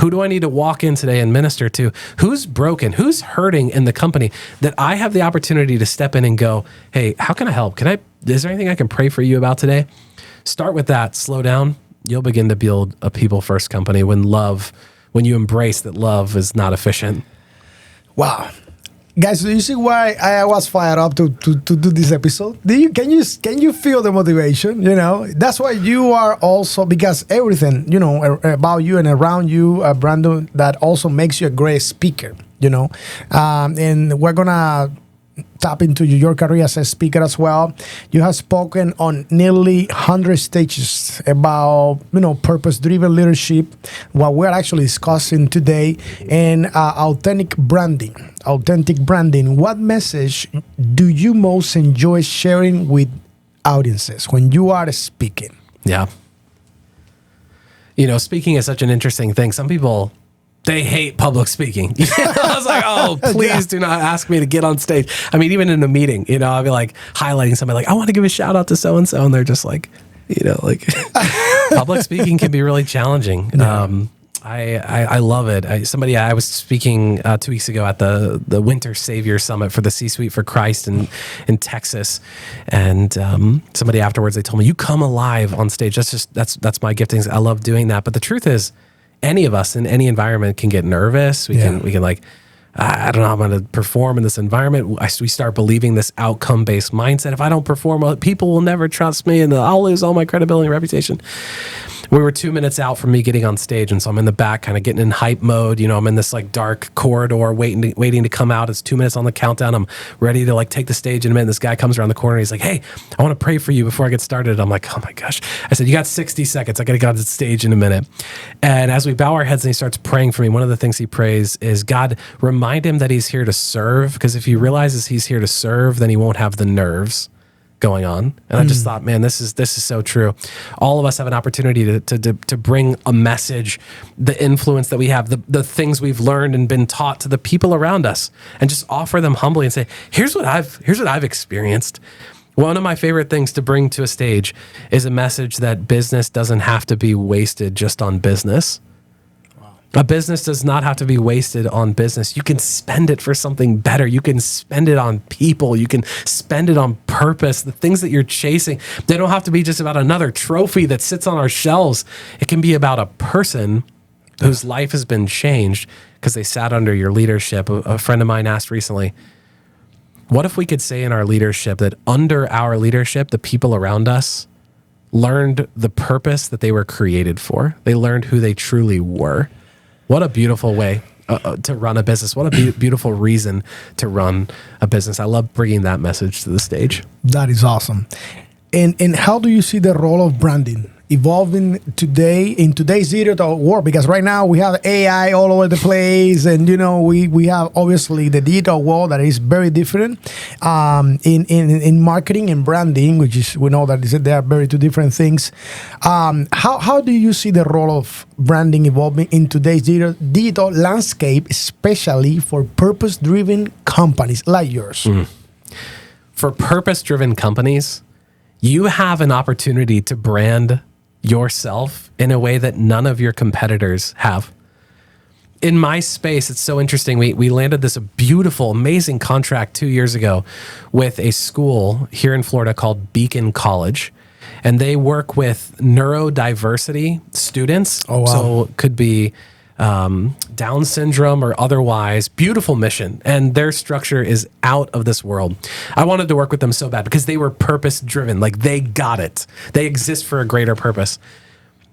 Who do I need to walk in today and minister to? Who's broken? Who's hurting in the company that I have the opportunity to step in and go, hey, how can I help? Is there anything I can pray for you about today? Start with that. Slow down. You'll begin to build a people-first company when you embrace that love is not efficient. Wow. Guys, do you see why I was fired up to do this episode? Can you feel the motivation? That's why you are also, because everything about you and around you, Brandon, that also makes you a great speaker. And we're gonna tap into your career as a speaker as well. You have spoken on nearly 100 stages about purpose-driven leadership, what we're actually discussing today, and authentic branding. What message do you most enjoy sharing with audiences when you are speaking? Yeah. Speaking is such an interesting thing. Some people, they hate public speaking. I was like, oh, please do not ask me to get on stage. I mean, even in a meeting, I'll be like highlighting somebody like, I want to give a shout out to so-and-so. And they're just like, public speaking can be really challenging. Yeah. I love it. I was speaking 2 weeks ago at the Winter Savior Summit for the C-Suite for Christ in Texas, and somebody afterwards, they told me, you come alive on stage. That's my giftings. I love doing that. But the truth is, any of us in any environment can get nervous. We can like, I don't know how I'm going to perform in this environment. We start believing this outcome-based mindset. If I don't perform, people will never trust me and I'll lose all my credibility and reputation. We were 2 minutes out from me getting on stage, and so I'm in the back kind of getting in hype mode. You know, I'm in this like dark corridor waiting to come out. It's 2 minutes on the countdown. I'm ready to like take the stage in a minute. This guy comes around the corner. He's like, hey, I want to pray for you before I get started. I'm like, oh my gosh. I said, you got 60 seconds. I got to get on the stage in a minute. And as we bow our heads and he starts praying for me, one of the things he prays is, God, remind him that he's here to serve, because if he realizes he's here to serve, then he won't have the nerves going on. And I just thought, man, this is so true. All of us have an opportunity to bring a message, the influence that we have, the things we've learned and been taught to the people around us, and just offer them humbly and say, here's what I've experienced. One of my favorite things to bring to a stage is a message that business doesn't have to be wasted just on business. A business does not have to be wasted on business. You can spend it for something better. You can spend it on people. You can spend it on purpose. The things that you're chasing, they don't have to be just about another trophy that sits on our shelves. It can be about a person whose life has been changed because they sat under your leadership. A friend of mine asked recently, what if we could say in our leadership that under our leadership, the people around us learned the purpose that they were created for? They learned who they truly were. What a beautiful way to run a business. What a beautiful reason to run a business. I love bringing that message to the stage. That is awesome. And how do you see the role of branding evolving today in today's digital world? Because right now we have AI all over the place, and you know we have obviously the digital world that is very different in marketing and branding, which is, we know that they are very two different things. How do you see the role of branding evolving in today's digital landscape, especially for purpose-driven companies like yours? For purpose-driven companies, you have an opportunity to brand yourself in a way that none of your competitors have. In my space, it's so interesting. We landed this beautiful, amazing contract 2 years ago with a school here in Florida called Beacon College. And they work with neurodiversity students. Oh, wow. So it could be Down syndrome or otherwise. Beautiful mission. And their structure is out of this world. I wanted to work with them so bad because they were purpose driven. Like, they got it. They exist for a greater purpose.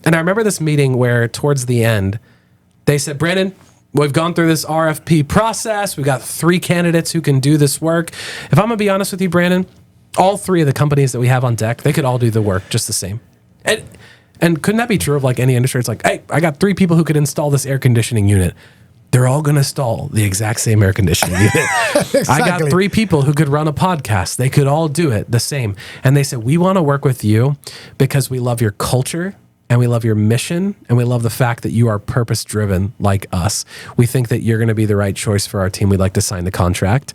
And I remember this meeting where towards the end, they said, Brandon, we've gone through this RFP process. We've got 3 candidates who can do this work. If I'm going to be honest with you, Brandon, all 3 of the companies that we have on deck, they could all do the work just the same. And couldn't that be true of like any industry? It's like, hey, I got 3 people who could install this air conditioning unit. They're all going to install the exact same air conditioning unit. Exactly. I got 3 people who could run a podcast. They could all do it the same. And they said, we want to work with you because we love your culture and we love your mission and we love the fact that you are purpose driven like us. We think that you're going to be the right choice for our team. We'd like to sign the contract.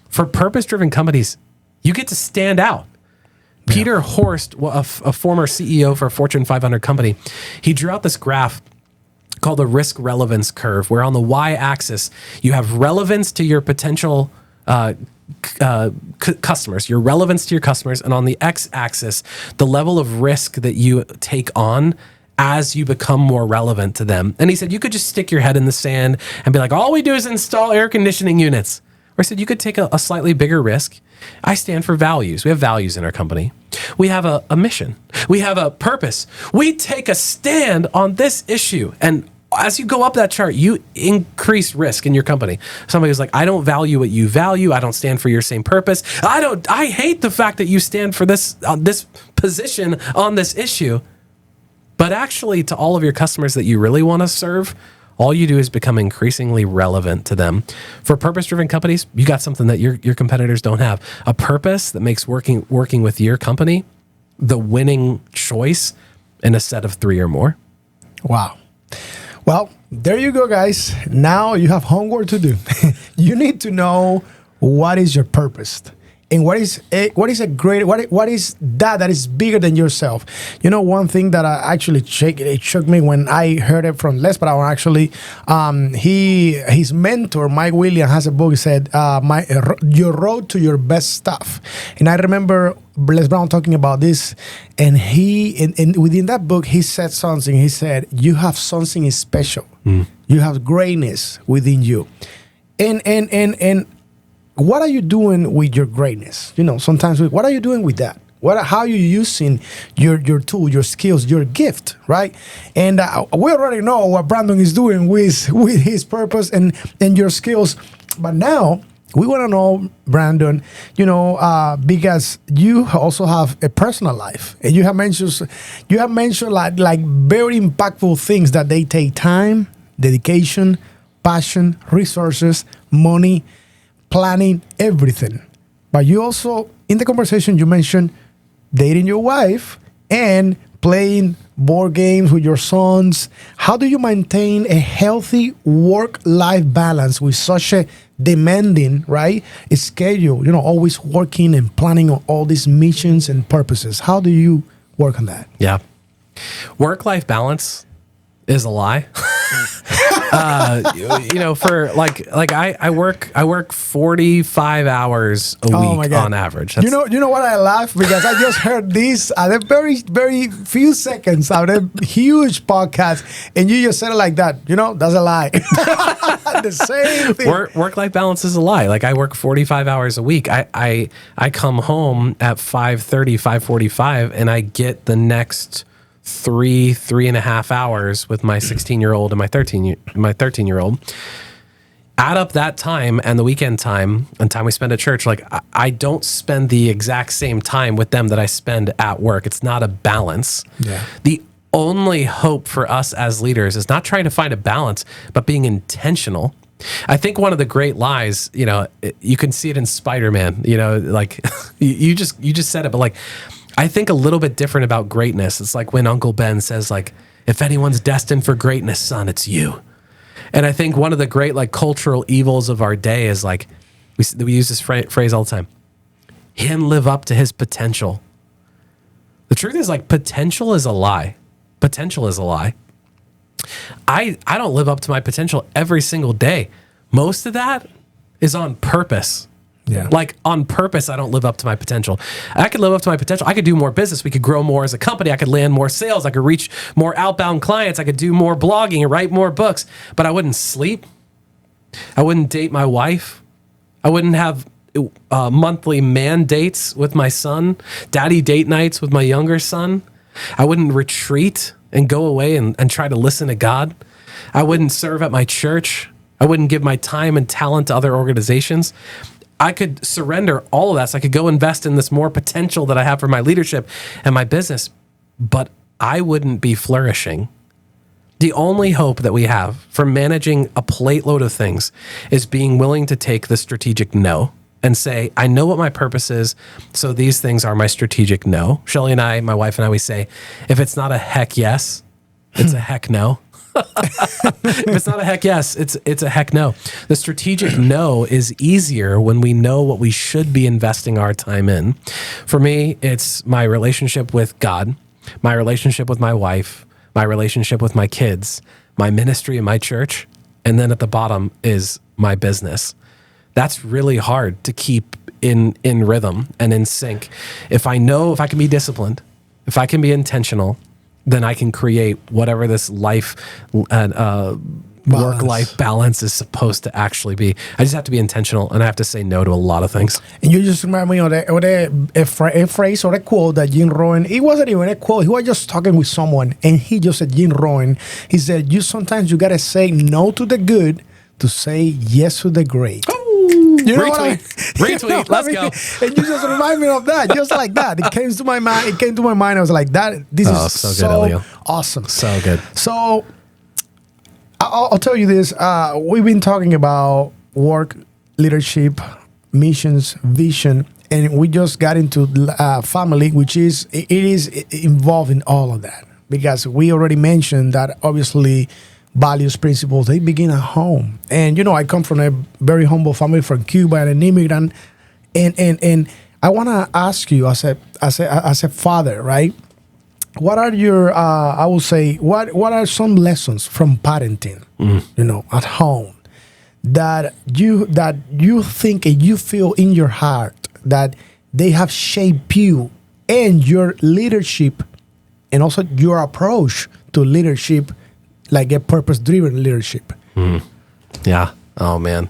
For purpose driven companies, you get to stand out. Peter Horst, a former CEO for a Fortune 500 company, he drew out this graph called the risk relevance curve, where on the y-axis, you have relevance to your potential customers, your relevance to your customers, and on the x-axis, the level of risk that you take on as you become more relevant to them. And he said, you could just stick your head in the sand and be like, all we do is install air conditioning units. Or I said, you could take a slightly bigger risk. I stand for values. We have values in our company. We have a mission. We have a purpose. We take a stand on this issue. And as you go up that chart, you increase risk in your company. Somebody was like, I don't value what you value. I don't stand for your same purpose. I hate the fact that you stand for this position on this issue. But actually, to all of your customers that you really want to serve, all you do is become increasingly relevant to them. For purpose-driven companies, you got something that your competitors don't have. A purpose that makes working with your company the winning choice in a set of 3 or more. Wow. Well, there you go, guys. Now you have homework to do. You need to know what is your purpose. And what is that is bigger than yourself? You know, one thing that it shook me when I heard it from Les Brown. Actually, his mentor Mike Williams has a book. He said, "Your Road to Your Best Stuff." And I remember Les Brown talking about this, and and within that book he said something. He said, "You have something special. You have greatness within you." And what are you doing with your greatness? Sometimes what are you doing with that? How are you using your tool, your skills, your gift, right? And we already know what Brandon is doing with his purpose and your skills. But now we want to know, Brandon, because you also have a personal life, and you have mentioned like very impactful things that they take time, dedication, passion, resources, money, planning, everything. But you also, in the conversation, you mentioned dating your wife and playing board games with your sons. How do you maintain a healthy work-life balance with such a demanding, right, schedule? Always working and planning on all these missions and purposes. How do you work on that? Yeah. Work-life balance is a lie. For I work 45 hours a week on average. You know what, I laugh because I just heard this at a very, very few seconds of a huge podcast, and you just said it like that. That's a lie. The same thing. Work-life balance is a lie. Like, I work 45 hours a week. I come home at 5:30, 5:45, and I get the next 3.5 hours with my 16-year-old and my 13-year-old. Add up that time and the weekend time and time we spend at church. Like, I don't spend the exact same time with them that I spend at work. It's not a balance. Yeah. The only hope for us as leaders is not trying to find a balance, but being intentional. I think one of the great lies, you can see it in Spider-Man, like you just said it, but like, I think a little bit different about greatness. It's like when Uncle Ben says, like, if anyone's destined for greatness, son, it's you. And I think one of the great, like, cultural evils of our day is, like, we use this phrase all the time. Him live up to his potential. The truth is, like, potential is a lie. Potential is a lie. I don't live up to my potential every single day. Most of that is on purpose. Yeah. Like, on purpose, I don't live up to my potential. I could live up to my potential. I could do more business. We could grow more as a company. I could land more sales. I could reach more outbound clients. I could do more blogging and write more books. But I wouldn't sleep. I wouldn't date my wife. I wouldn't have monthly man dates with my son, daddy date nights with my younger son. I wouldn't retreat and go away and try to listen to God. I wouldn't serve at my church. I wouldn't give my time and talent to other organizations. I could surrender all of that so I could go invest in this more potential that I have for my leadership and my business, but I wouldn't be flourishing. The only hope that we have for managing a plate load of things is being willing to take the strategic no and say, I know what my purpose is, so these things are my strategic no. Shelly and I, my wife and I, we say, if it's not a heck yes, it's a heck no. If it's not a heck yes, it's a heck no. The strategic no is easier when we know what we should be investing our time in. For me, it's my relationship with God, my relationship with my wife, my relationship with my kids, my ministry and my church, and then at the bottom is my business. That's really hard to keep in rhythm and in sync. If I can be disciplined, if I can be intentional, then I can create whatever this life and work-life balance is supposed to actually be. I just have to be intentional, and I have to say no to a lot of things. And you just remind me of a phrase or a quote that Jim Rohn, it wasn't even a quote, he was just talking with someone, and he just said, Jim Rohn, he said, sometimes you got to say no to the good to say yes to the great. You know Retweet. Let's go. And you just remind me of that, just like that. It came to my mind. I was like, this is so good, Elio. Awesome. So good. So I'll tell you this. We've been talking about work, leadership, missions, vision, and we just got into family, which is involved in all of that, because we already mentioned that obviously values, principles, they begin at home. And I come from a very humble family from Cuba and an immigrant, and I want to ask you as a father, right? What are your I will say what are some lessons from parenting, at home that you think and you feel in your heart that they have shaped you and your leadership and also your approach to leadership, like a purpose-driven leadership? Yeah. Oh, man.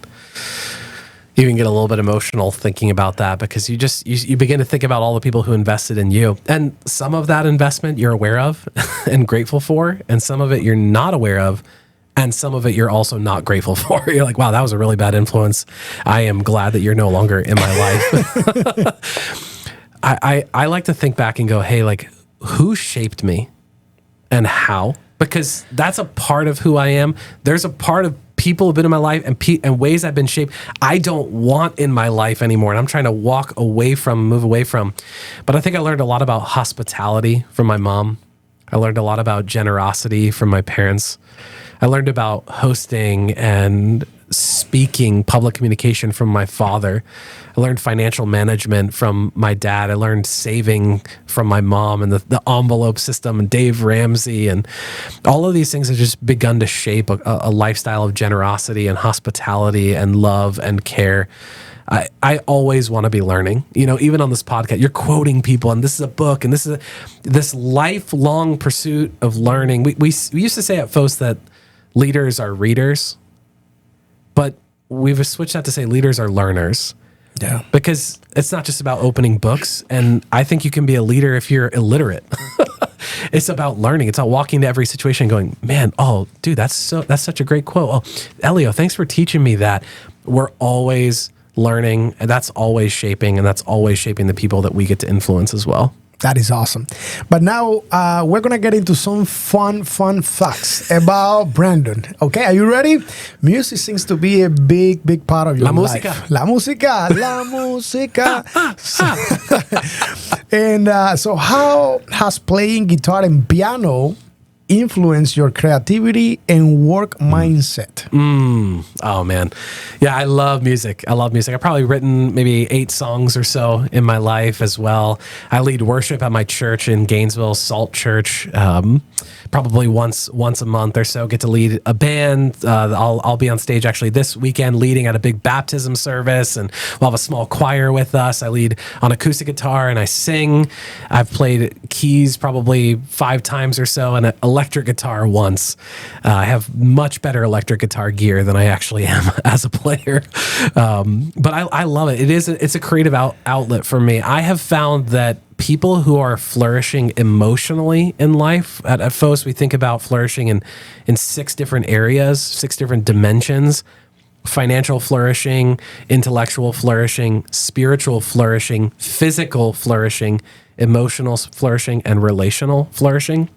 even get a little bit emotional thinking about that, because you begin to think about all the people who invested in you, and some of that investment you're aware of and grateful for, and some of it you're not aware of, and some of it you're also not grateful for. You're like, wow, that was a really bad influence. I am glad that you're no longer in my life. I like to think back and go, hey, like, who shaped me and how? Because that's a part of who I am. There's a part of people have been in my life and ways I've been shaped I don't want in my life anymore, and I'm trying to move away from. But I think I learned a lot about hospitality from my mom. I learned a lot about generosity from my parents. I learned about hosting and speaking, public communication from my father. I learned financial management from my dad. I learned saving from my mom, and the envelope system, and Dave Ramsey, and all of these things have just begun to shape a lifestyle of generosity and hospitality and love and care. I always want to be learning, even on this podcast, you're quoting people, and this is a book, and this lifelong pursuit of learning. We used to say at PHOS that leaders are readers, but we've switched that to say leaders are learners. Yeah. Because it's not just about opening books. And I think you can be a leader if you're illiterate. It's about learning. It's about walking to every situation and going, man, oh, dude, that's such a great quote. Oh, Elio, thanks for teaching me that. We're always learning, and that's always shaping, and that's always shaping the people that we get to influence as well. That is awesome. But now we're going to get into some fun facts about Brandon. Okay, are you ready? Music seems to be a big part of your life. La música. And so how has playing guitar and piano influenced your creativity and work mindset? Oh man. Yeah, I love music. I've probably written maybe 8 songs or so in my life as well. I lead worship at my church in Gainesville, Salt Church. Probably once a month or so, get to lead a band. I'll be on stage actually this weekend leading at a big baptism service, and we'll have a small choir with us. I lead on acoustic guitar and I sing. I've played keys probably 5 times or so, and an electric guitar once. I have much better electric guitar gear than I actually am as a player. But I love it. It's a creative outlet for me. I have found that people who are flourishing emotionally in life, at PHOS, we think about flourishing in 6 different areas, 6 different dimensions: financial flourishing, intellectual flourishing, spiritual flourishing, physical flourishing, emotional flourishing, and relational flourishing.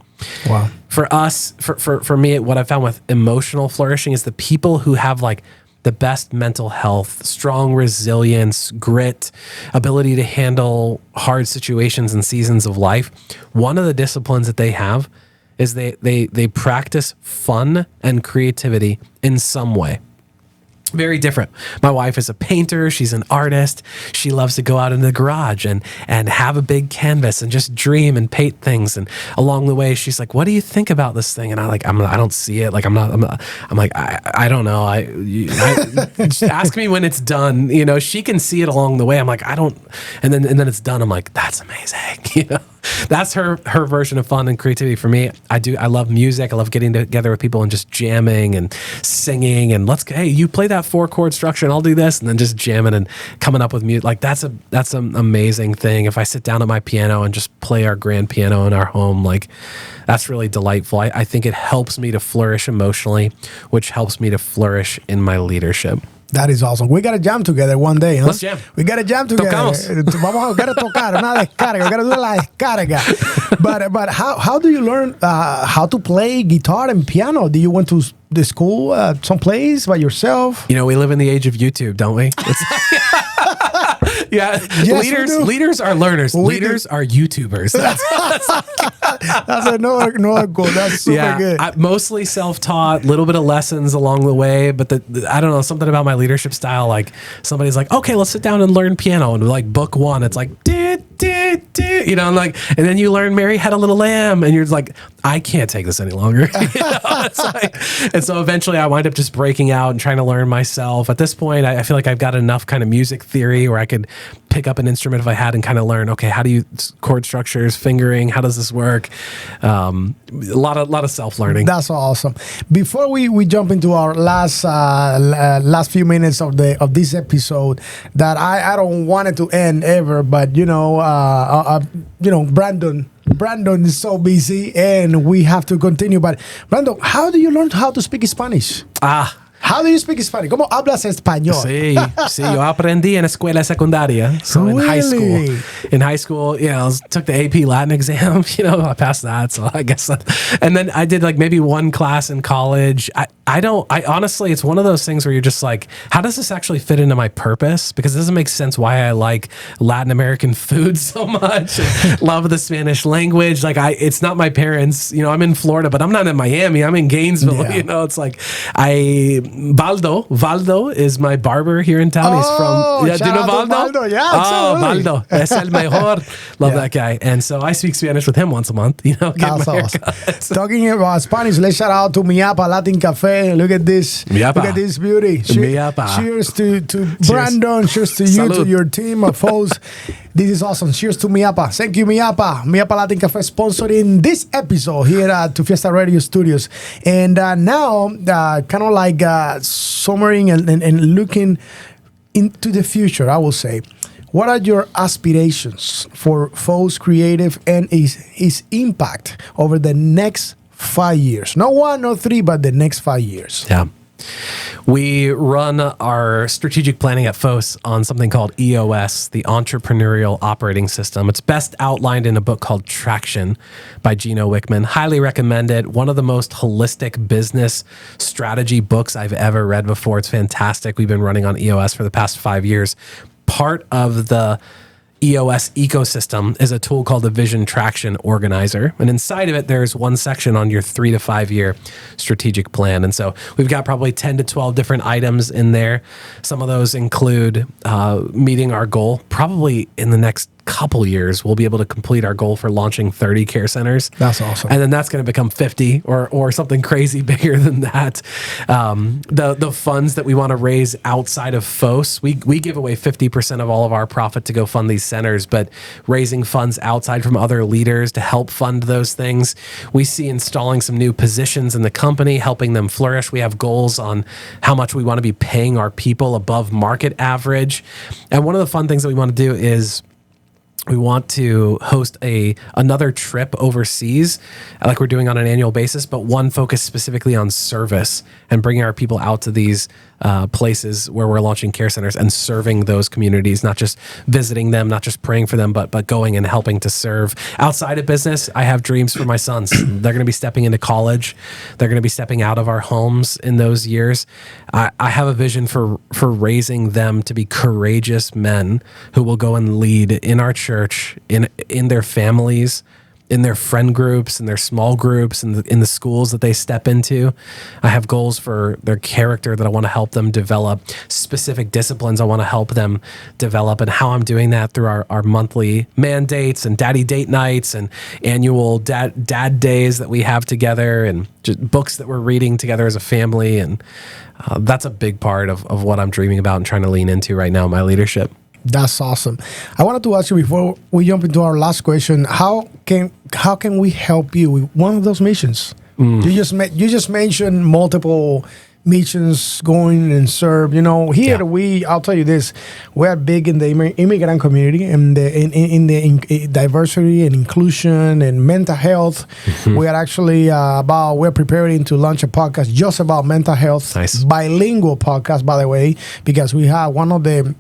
Wow. For us, for me, what I found with emotional flourishing is the people who have like the best mental health, strong resilience, grit, ability to handle hard situations and seasons of life. One of the disciplines that they have is they practice fun and creativity in some way. Very different. My wife is a painter. She's an artist. She loves to go out in the garage and have a big canvas and just dream and paint things. And along the way, she's like, "What do you think about this thing?" And I don't see it. Like I'm like, I don't know. Just ask me when it's done. She can see it along the way. I'm like, I don't. And then it's done. I'm like, that's amazing. That's her version of fun and creativity. For me, I love music. I love getting together with people and just jamming and singing and hey, you play that 4-chord structure and I'll do this, and then just jamming and coming up with music. Like that's an amazing thing. If I sit down at my piano and just play our grand piano in our home, like that's really delightful. I think it helps me to flourish emotionally, which helps me to flourish in my leadership. That is awesome. We got to jam together one day, huh? Let's jam. We got to jam together. Vamos a tocar, una descarga. We got to do la descarga. But how do you learn how to play guitar and piano? Do you went to the school someplace by yourself? We live in the age of YouTube, don't we? Yeah, yes, leaders are learners. Leaders are YouTubers. That's another goal. That's super good. Mostly self-taught, little bit of lessons along the way, but I don't know, something about my leadership style. Like somebody's like, okay, let's sit down and learn piano, and like book 1, it's like, and then you learn Mary Had a Little Lamb, and you're like, I can't take this any longer. And so eventually I wind up just breaking out and trying to learn myself. At this point, I feel like I've got enough kind of music theory where I could pick up an instrument if I had and kind of learn, okay, how do you chord structures, fingering, how does this work? A lot of self-learning. That's awesome. Before we jump into our last few minutes of this episode, that I don't want it to end ever, but Brandon is so busy and we have to continue. But Brandon, how do you learn how to speak Spanish? How do you speak Spanish? ¿Cómo hablas español? Sí, yo aprendí en escuela secundaria. So Really? In high school, took the AP Latin exam, I passed that. So I guess and then I did like maybe one class in college. I honestly, it's one of those things where you're just like, how does this actually fit into my purpose? Because it doesn't make sense why I like Latin American food so much. Love the Spanish language. Like it's not my parents, I'm in Florida, but I'm not in Miami. I'm in Gainesville. Yeah. It's like Valdo is my barber here in town. He's from, do you know Valdo? Yeah, absolutely. Valdo, es el mejor. Love that guy. And so I speak Spanish with him once a month, That's awesome. Talking about Spanish, let's shout out to Miapa Latin Cafe. Look at this. Miapa. Look at this beauty. Miapa. Cheers to Brandon. Cheers to you, Salud. to your team of FHOS. This is awesome. Cheers to Miapa. Thank you, Miapa. Miapa Latin Cafe sponsoring this episode here at Fiesta Radio Studios. And now, kind of like summarizing and looking into the future, I will say, what are your aspirations for PHOS Creative and its impact over the next 5 years? Not 1 or 3, but the next 5 years. Yeah. We run our strategic planning at PHOS on something called EOS, the Entrepreneurial Operating System. It's best outlined in a book called Traction by Gino Wickman. Highly recommend it. One of the most holistic business strategy books I've ever read before. It's fantastic. We've been running on EOS for the past 5 years. Part of the EOS ecosystem is a tool called the Vision Traction Organizer. And inside of it, there's one section on your 3 to 5 year strategic plan. And so we've got probably 10 to 12 different items in there. Some of those include meeting our goal. Probably in the next couple years, we'll be able to complete our goal for launching 30 care centers. That's awesome. And then that's going to become 50 or something crazy bigger than that. The funds that we want to raise outside of PHOS, we give away 50% of all of our profit to go fund these centers, but raising funds outside from other leaders to help fund those things. We see installing some new positions in the company, helping them flourish. We have goals on how much we want to be paying our people above market average. And one of the fun things that we want to do is we want to host another trip overseas, like we're doing on an annual basis, but one focused specifically on service and bringing our people out to these places where we're launching care centers and serving those communities, not just visiting them, not just praying for them, but going and helping to serve. Outside of business, I have dreams for my sons. They're going to be stepping into college. They're going to be stepping out of our homes in those years. I have a vision for raising them to be courageous men who will go and lead in our church, in their families, in their friend groups, in their small groups, in the schools that they step into. I have goals for their character that I want to help them develop, specific disciplines I want to help them develop, and how I'm doing that through our monthly mandates and daddy date nights and annual dad days that we have together, and just books that we're reading together as a family. And that's a big part of what I'm dreaming about and trying to lean into right now in my leadership. That's awesome. I wanted to ask you before we jump into our last question, how can we help you with one of those missions? You just mentioned multiple missions, going and serve. I'll tell you this: we are big in the immigrant community and in the diversity and inclusion and mental health. We are actually we're preparing to launch a podcast just about mental health. Nice. Bilingual podcast, by the way, because we have one of the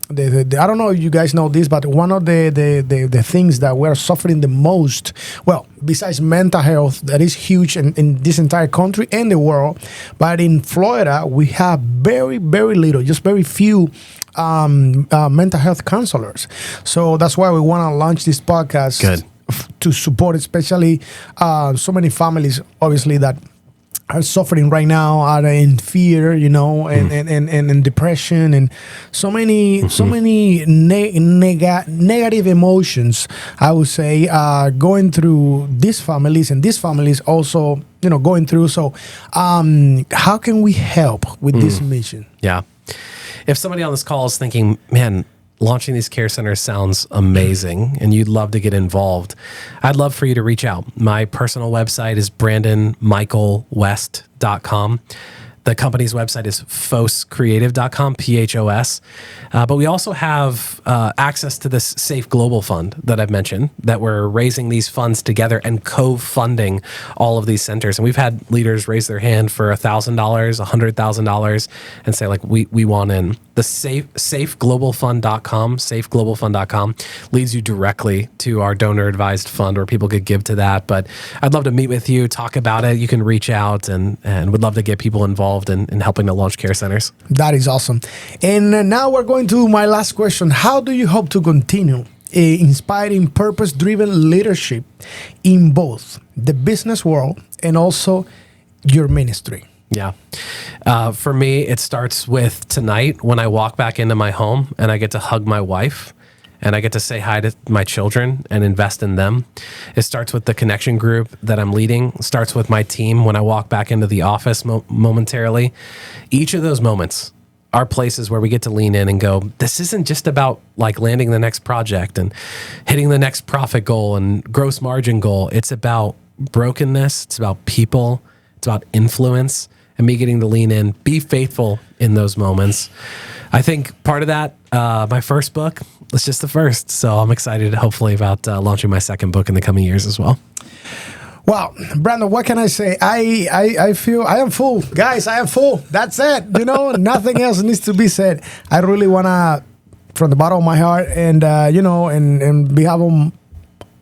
I don't know if you guys know this, but one of the things that we're suffering the most, well, besides mental health, that is huge in this entire country and the world, but in Florida we have very, very little, just very few mental health counselors. So that's why we want to launch this podcast to support, especially so many families, obviously, that are suffering right now, are in fear, and depression, and so many negative emotions, I would say, going through these families, and these families also, going through. So, how can we help with this mission? Yeah. If somebody on this call is thinking, man, launching these care centers sounds amazing and you'd love to get involved, I'd love for you to reach out. My personal website is brandonmichaelwest.com. The company's website is phoscreative.com, PHOS. But we also have access to this Safe Global Fund that I've mentioned, that we're raising these funds together and co-funding all of these centers. And we've had leaders raise their hand for $1,000, $100,000 and say, like, we want in. The safeglobalfund.com leads you directly to our donor advised fund where people could give to that. But I'd love to meet with you, talk about it. You can reach out and would love to get people involved in helping to launch care centers. That is awesome. And now we're going to my last question. How do you hope to continue inspiring purpose-driven leadership in both the business world and also your ministry? Yeah. For me, it starts with tonight when I walk back into my home and I get to hug my wife and I get to say hi to my children and invest in them. It starts with the connection group that I'm leading. It starts with my team when I walk back into the office momentarily. Each of those moments are places where we get to lean in and go, this isn't just about like landing the next project and hitting the next profit goal and gross margin goal. It's about brokenness. It's about people. It's about influence. And me getting to lean in, be faithful in those moments. I think part of that, my first book, it's just the first. So I'm excited, hopefully, about launching my second book in the coming years as well. Well, Brandon, what can I say? I feel I am full. Guys, I am full. That's it. You know, nothing else needs to be said. I really want to, from the bottom of my heart, and, and behalf of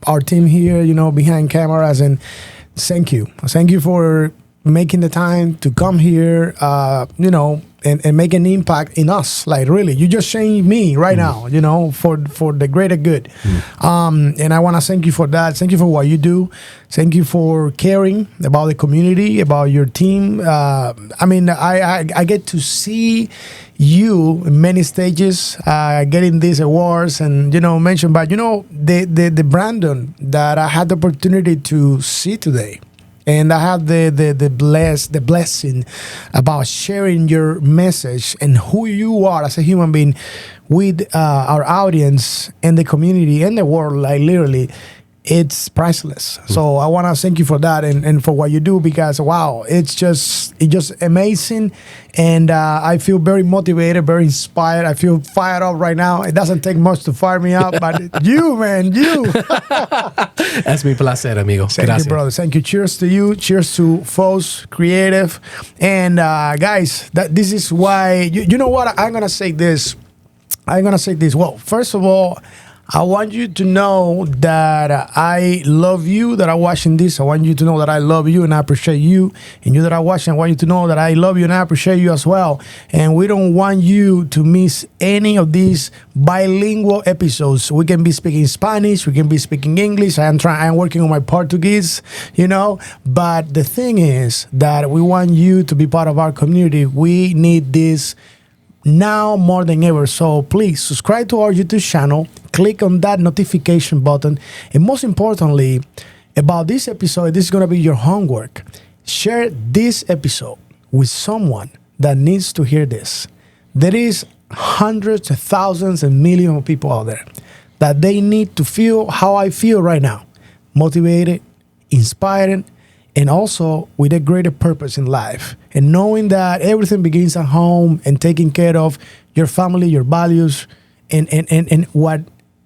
our team here, behind cameras, and thank you. Thank you for making the time to come here, and make an impact in us. Like, really, you just changed me right now, for the greater good. And I want to thank you for that. Thank you for what you do. Thank you for caring about the community, about your team. I get to see you in many stages, getting these awards and, mentioned by, the Brandon that I had the opportunity to see today. And I have the blessing about sharing your message and who you are as a human being with our audience and the community and the world. Like, literally, it's priceless. So I want to thank you for that and for what you do, because wow, it's just amazing. And I feel very motivated, very inspired. I feel fired up right now. It doesn't take much to fire me up, but you. Es mi placer, amigo. Thank Gracias. you, brother. Thank you. Cheers to you. Cheers to PHOS Creative. And guys, this is why, you know what? I'm going to say this. Well, first of all, I want you to know that I love you that are watching this. I want you to know that I love you and I appreciate you. And you that are watching, I want you to know that I love you and I appreciate you as well. And we don't want you to miss any of these bilingual episodes. We can be speaking Spanish. We can be speaking English. I'm working on my Portuguese, But the thing is that we want you to be part of our community. We need this now more than ever. So please subscribe to our YouTube channel, click on that notification button, and most importantly, about this episode, this is going to be your homework. Share this episode with someone that needs to hear this. There is hundreds of thousands and millions of people out there that they need to feel how I feel right now, motivated, inspired, and also with a greater purpose in life. And knowing that everything begins at home and taking care of your family, your values, and what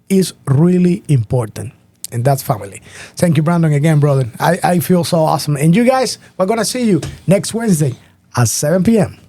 is really important. And that's family. Thank you, Brandon, again, brother. I feel so awesome. And you guys, we're going to see you next Wednesday at 7 p.m.